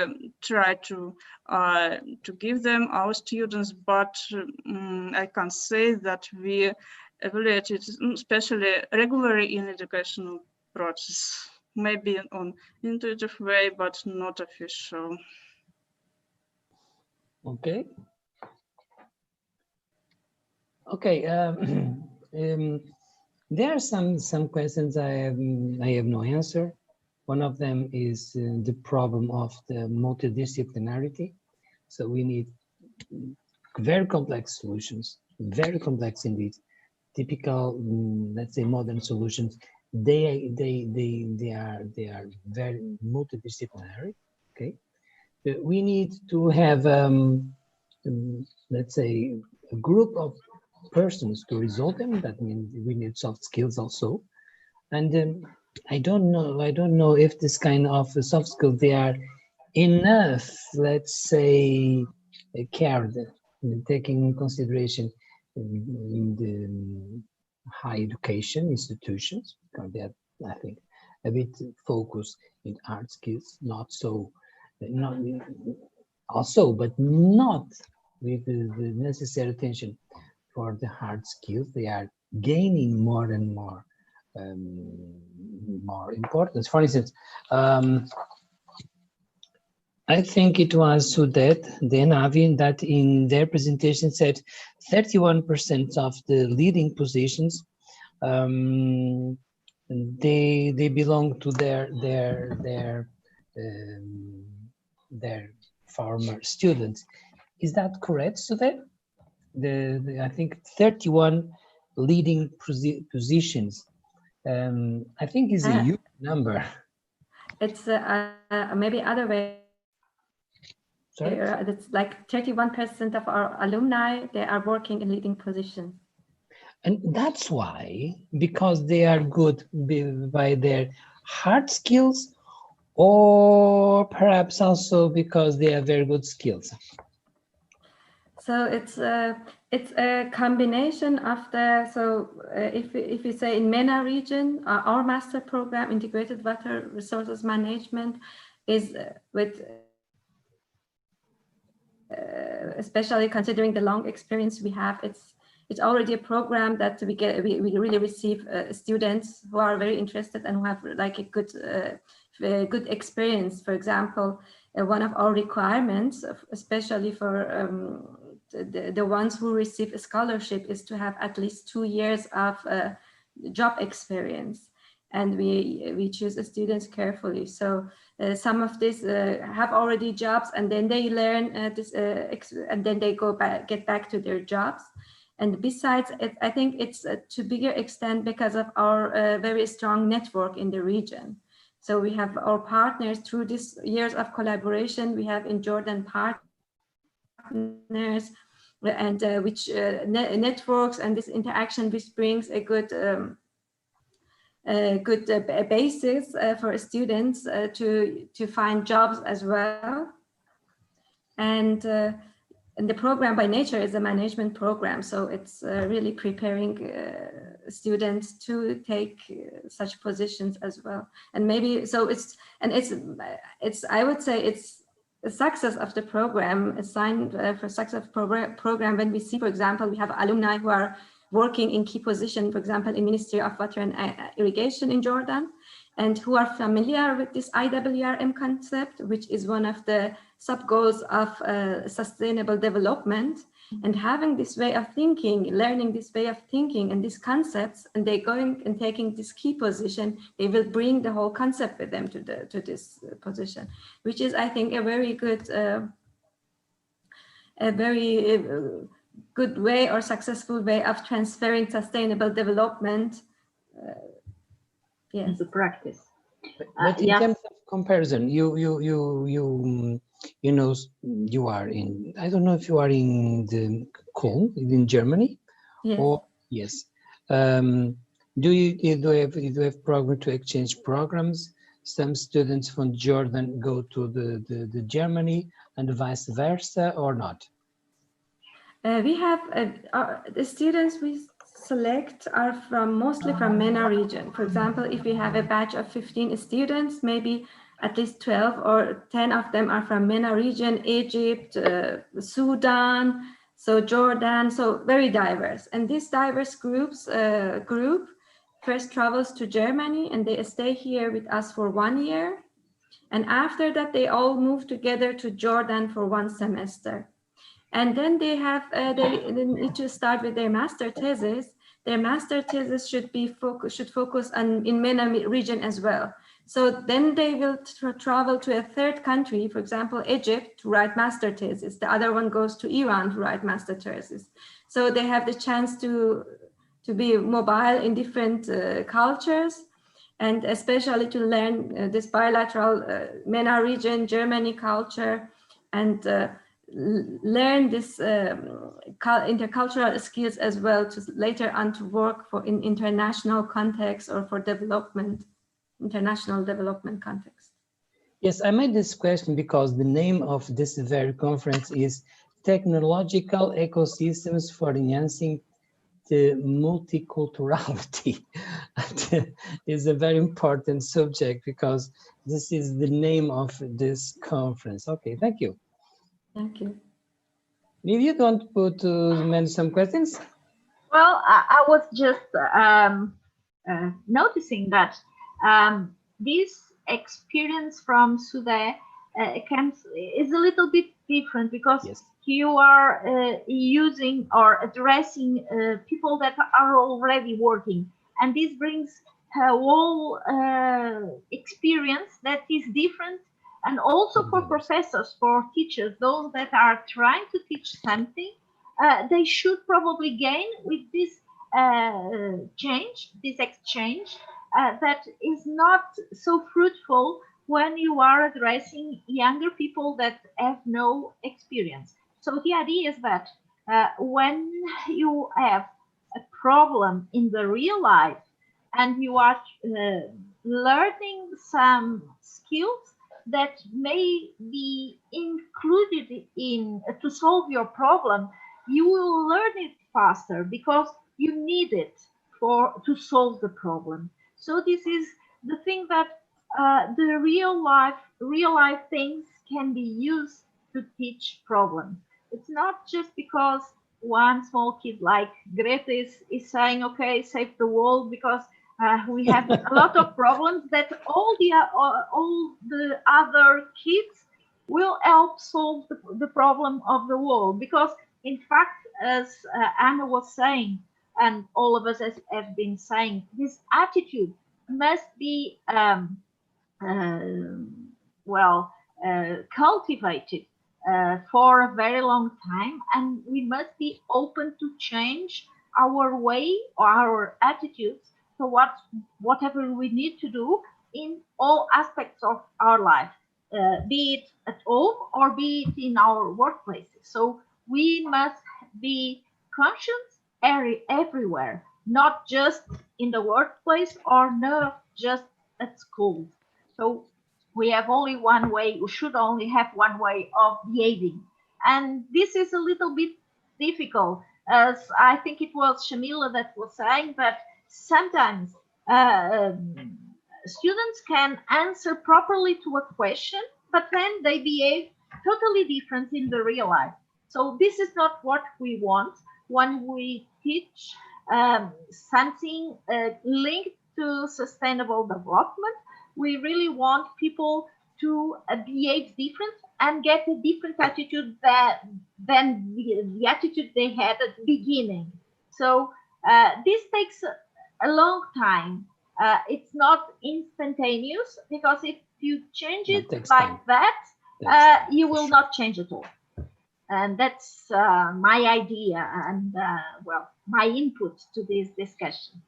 try to give them our students, but I can't say that we evaluate it, especially regularly in educational process. Maybe on intuitive way, but not official. Okay. Okay. There are some questions I have no answer. One of them is the problem of the multidisciplinarity. So we need very complex solutions, very complex indeed. Typical, let's say, modern solutions. They are very multidisciplinary. Okay, we need to have let's say a group of persons to resolve them. That means we need soft skills also, and I don't know if this kind of soft skills, they are enough, let's say, cared, taking in consideration in the high education institutions, because they are, I think, a bit focused in art skills, not so, not also, but not with the necessary attention for the hard skills. They are gaining more and more importance. For instance, I think it was Sudet, then Avin, that in their presentation said 31% of the leading positions, they belong to their former students. Is that correct, Sudet? I think 31 leading positions. I think is a huge number. It's maybe other way. Sorry? It's like 31% of our alumni, they are working in leading positions. And that's why, because they are good by their hard skills, or perhaps also because they have very good skills. So it's a combination of the, so if we say in MENA region, our master program, Integrated Water Resources Management, is with, especially considering the long experience we have, it's already a program that we really receive students who are very interested and who have like a good experience. For example, one of our requirements, especially for the ones who receive a scholarship is to have at least 2 years of job experience, and we choose the students carefully. So some of these have already jobs, and then they learn and then they get back to their jobs. And besides, I think it's to bigger extent because of our very strong network in the region. So we have our partners through these years of collaboration. We have in Jordan partners, and which networks and this interaction, which brings a good basis for students to find jobs as well. And the program by nature is a management program, so it's really preparing students to take such positions as well. And maybe so it's I would say it's the success of the program, a sign for success of program when we see, for example, we have alumni who are working in key position, for example, in Ministry of Water and Irrigation in Jordan, and who are familiar with this IWRM concept, which is one of the sub-goals of sustainable development. And having this way of thinking, learning this way of thinking and these concepts, and they going and taking this key position, they will bring the whole concept with them to this position, which is, I think, a very good, good way or successful way of transferring sustainable development. Into practice. But in terms of comparison, you know, you are in, I don't know if you are in the Köln in Germany. Yes. Or yes. Do you have program to exchange programs? Some students from Jordan go to the Germany and vice versa, or not? We have the students we select are mostly from MENA region. For example, if we have a batch of 15 students, maybe at least 12 or 10 of them are from MENA region, Egypt, Sudan, so Jordan, so very diverse. And this diverse group first travels to Germany, and they stay here with us for 1 year. And after that, they all move together to Jordan for 1 semester. And then they have they need to start with their master thesis. Their master thesis should focus on in MENA region as well. So then they will travel to a third country, for example, Egypt, to write master thesis. The other one goes to Iran to write master thesis. So they have the chance to be mobile in different cultures, and especially to learn this bilateral MENA region, Germany culture, and learn this intercultural skills as well to later on to work for in international context or for development, international development context. Yes, I made this question because the name of this very conference is Technological Ecosystems for Enhancing the Multiculturality. It's a very important subject because this is the name of this conference. Okay, thank you. Thank you. Maybe you want to mention some questions? Well, I was just noticing that this experience from Sudan is a little bit different because yes, you are using or addressing people that are already working, and this brings a whole experience that is different. And also for professors, for teachers, those that are trying to teach something, they should probably gain with this exchange that is not so fruitful when you are addressing younger people that have no experience. So the idea is that when you have a problem in the real life and you are learning some skills that may be included in to solve your problem, you will learn it faster because you need it to solve the problem. So this is the thing that the real life things can be used to teach problems. It's not just because one small kid like Greta is saying, okay, save the world, because we have a lot of problems that all the other kids will help solve the problem of the world, because in fact, as Anna was saying, and all of us have been saying, this attitude must be cultivated for a very long time, and we must be open to change our way or our attitudes to whatever we need to do in all aspects of our life, be it at home or be it in our workplaces. So we must be conscious everywhere, not just in the workplace or not just at school. So we have only one way, we should only have one way of behaving. And this is a little bit difficult, as I think it was Shamila that was saying, that sometimes students can answer properly to a question, but then they behave totally different in the real life. So this is not what we want when we teach something linked to sustainable development. We really want people to behave different and get a different attitude than the attitude they had at the beginning. So this takes a long time. It's not instantaneous, because if you change it like that, you will not change at all. And that's my idea and my input to this discussion.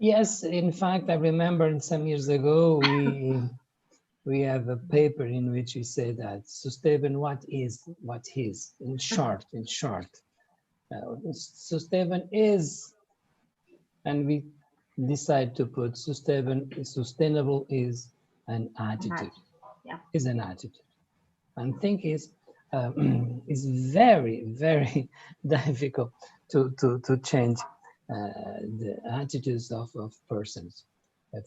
Yes, in fact, I remember some years ago we have a paper in which we say that sustainable what is in short. Sustainable is, and we decide to put sustainable is an attitude. Yeah. Is an attitude. And think is very, very difficult to change the attitudes of persons.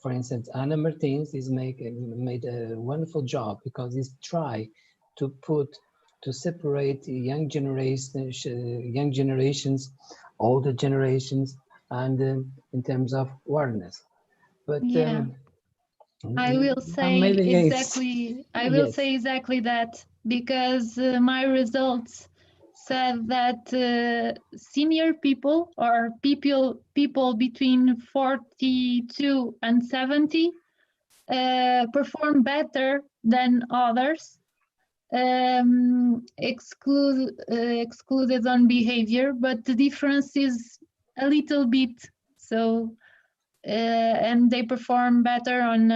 For instance, Anna Martins is made a wonderful job, because he's tried to separate young generations, older generations, and in terms of awareness. But yeah. I will say exactly. I will say exactly that, because my results said that senior people or people between 42 and 70 perform better than others, excluded on behavior, but the difference is a little bit. So and they perform better on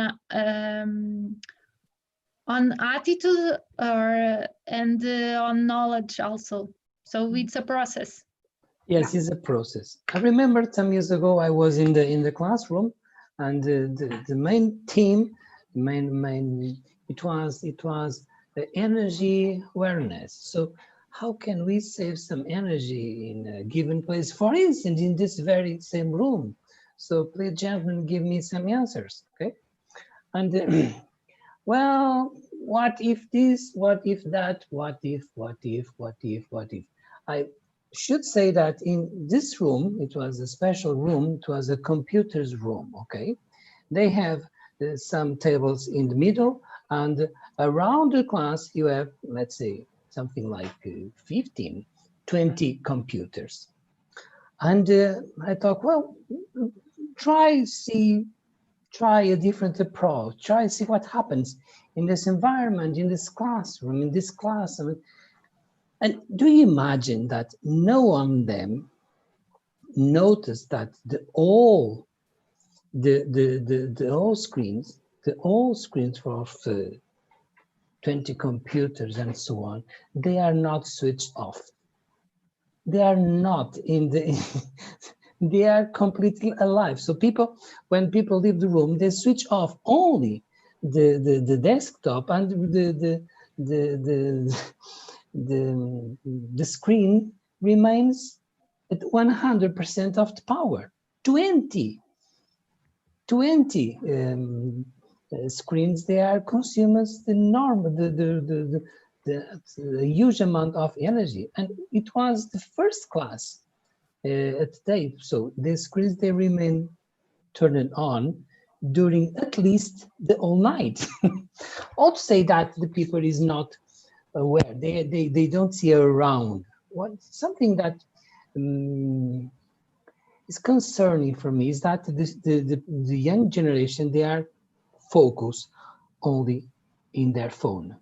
attitude and on knowledge also. So it's a process. Yes, it's a process. I remember some years ago I was in the classroom, and the main theme, it was the energy awareness. So how can we save some energy in a given place? For instance, in this very same room. So please, gentlemen, give me some answers, okay? And well, what if this? What if that? What if? I should say that in this room, it was a special room. It was a computer's room, okay? They have some tables in the middle, and around the class, you have, let's say, something like 15, 20 computers. And I thought, well, try a different approach, try to see what happens in this environment, in this classroom, in this class. And do you imagine that no one of them noticed that all screens for 20 computers and so on, they are not switched off. They are not in the they are completely alive. So when people leave the room, they switch off only the desktop, and the screen remains at 100% of the power. 20 screens, they are consumers the huge amount of energy, and it was the first class at the day. So the screens, they remain turned on during at least the whole night. I'll say that the people is not aware. They don't see around. Something that is concerning for me is that the young generation, they are focused only in their phone.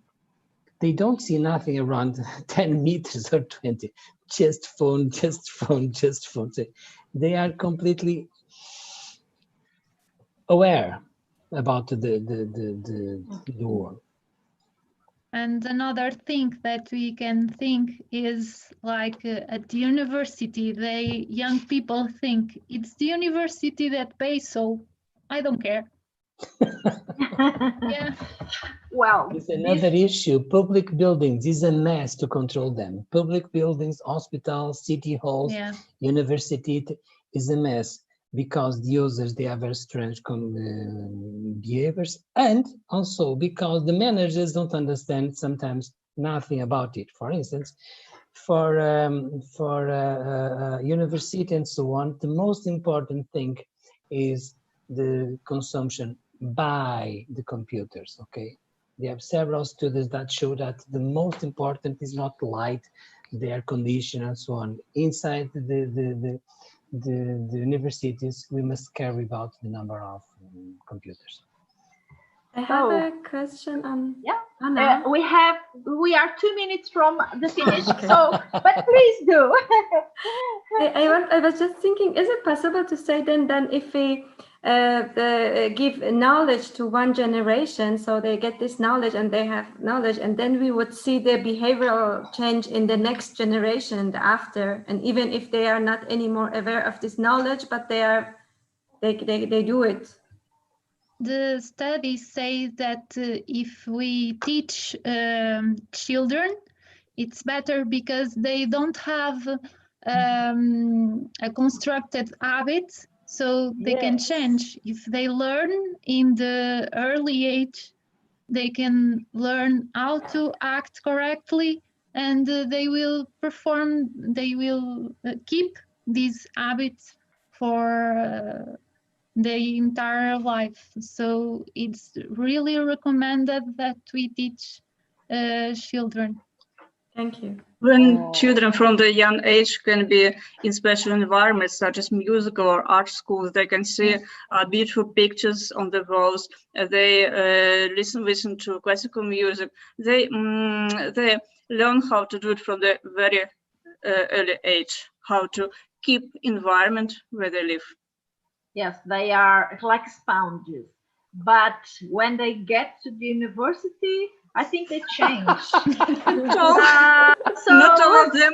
They don't see nothing around 10 meters or 20, just phone, just phone, just phone. So they are completely aware about the world. And another thing that we can think is like at the university, young people think it's the university that pays, so I don't care. Yeah. Well, it's another issue. Public buildings is a mess to control them. Public buildings, hospitals, city halls, Yeah. university is a mess because the users, they have very strange behaviors, and also because the managers don't understand sometimes nothing about it. For instance, for university and so on, the most important thing is the consumption by the computers. Okay, they have several studies that show that the most important is not light, the air condition and so on. Inside the universities, we must care about the number of computers. I have a question on Anna. We are 2 minutes from the finish, so but please do. I was just thinking, is it possible to say then if we give knowledge to one generation, so they get this knowledge and they have knowledge, and then we would see the behavioral change in the next generation after, and even if they are not anymore aware of this knowledge, but they do it. The studies say that if we teach children, it's better because they don't have a constructed habit, so they can change. If they learn in the early age, they can learn how to act correctly, and they will keep these habits for the entire life. So it's really recommended that we teach children. Thank you. When children from the young age can be in special environments such as musical or art schools, they can see beautiful pictures on the walls. They listen to classical music. They learn how to do it from the very early age, how to keep environment where they live. Yes, they are like sponges, but when they get to the university, I think they change. Not all of them.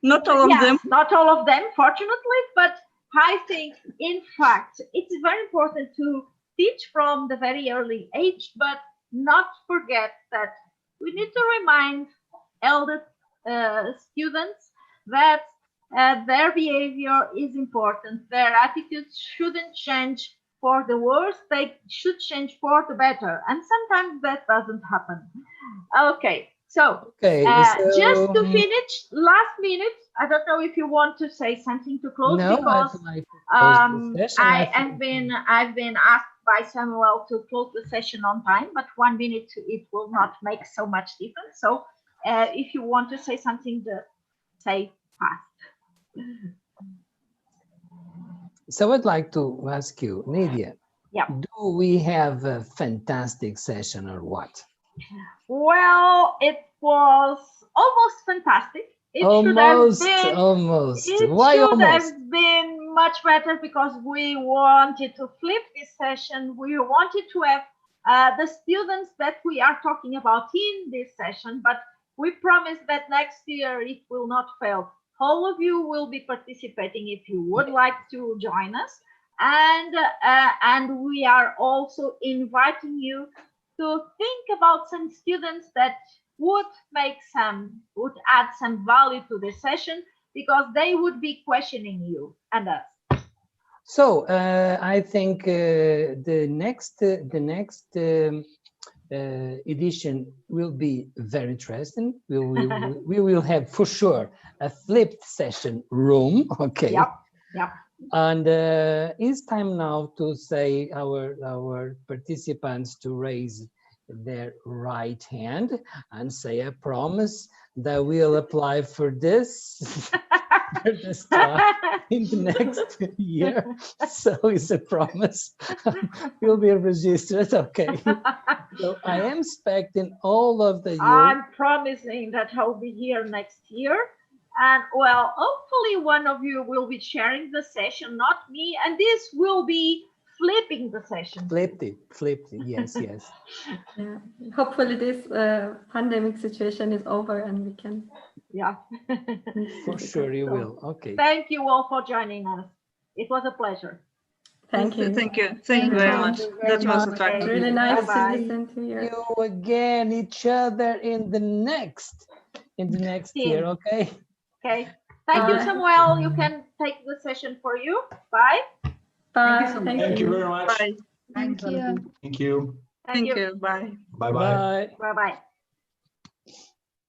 Not all of them. Not all of them, fortunately, but I think, in fact, it's very important to teach from the very early age, but not forget that we need to remind elder students that their behavior is important. Their attitudes shouldn't change for the worse. They should change for the better. And sometimes that doesn't happen. Okay. So just to finish, last minute, I don't know if you want to say something to close, because I've been asked by Samuel to close the session on time, but 1 minute, it will not make so much difference. So if you want to say something, say fast. So I'd like to ask you, Nadia, do we have a fantastic session or what? Well, it was almost fantastic. It almost. It Why should almost? have been much better, because we wanted to flip this session. We wanted to have the students that we are talking about in this session, but we promise that next year it will not fail. All of you will be participating if you would like to join us, and we are also inviting you to think about some students that would add some value to the session, because they would be questioning you and us. So I think the next edition will be very interesting. We will have for sure a flipped session room. Okay. Yep. And it's time now to say our participants to raise their right hand and say, I promise that we'll apply for this, for this class in the next year. So it's a promise. We'll be registered, okay. So I am expecting all of the I'm promising that I'll be here next year. And well, hopefully one of you will be sharing the session, not me, and this will be flipping the session. Flipped it, yes, yes. Yeah. Hopefully this pandemic situation is over and we can. Yeah. For sure you will. Okay. Thank you all for joining us. It was a pleasure. Thank you. Thank you. Thank you very much. That was attractive. Really nice Bye-bye. to listen to you. You again, each other in the next year, okay? Okay. Thank you, Samuel. You can take the session for you. Bye. Bye. Thank you very much. Bye. Thank you. Thank you. Thank you. Bye. Bye-bye. Bye. Bye-bye.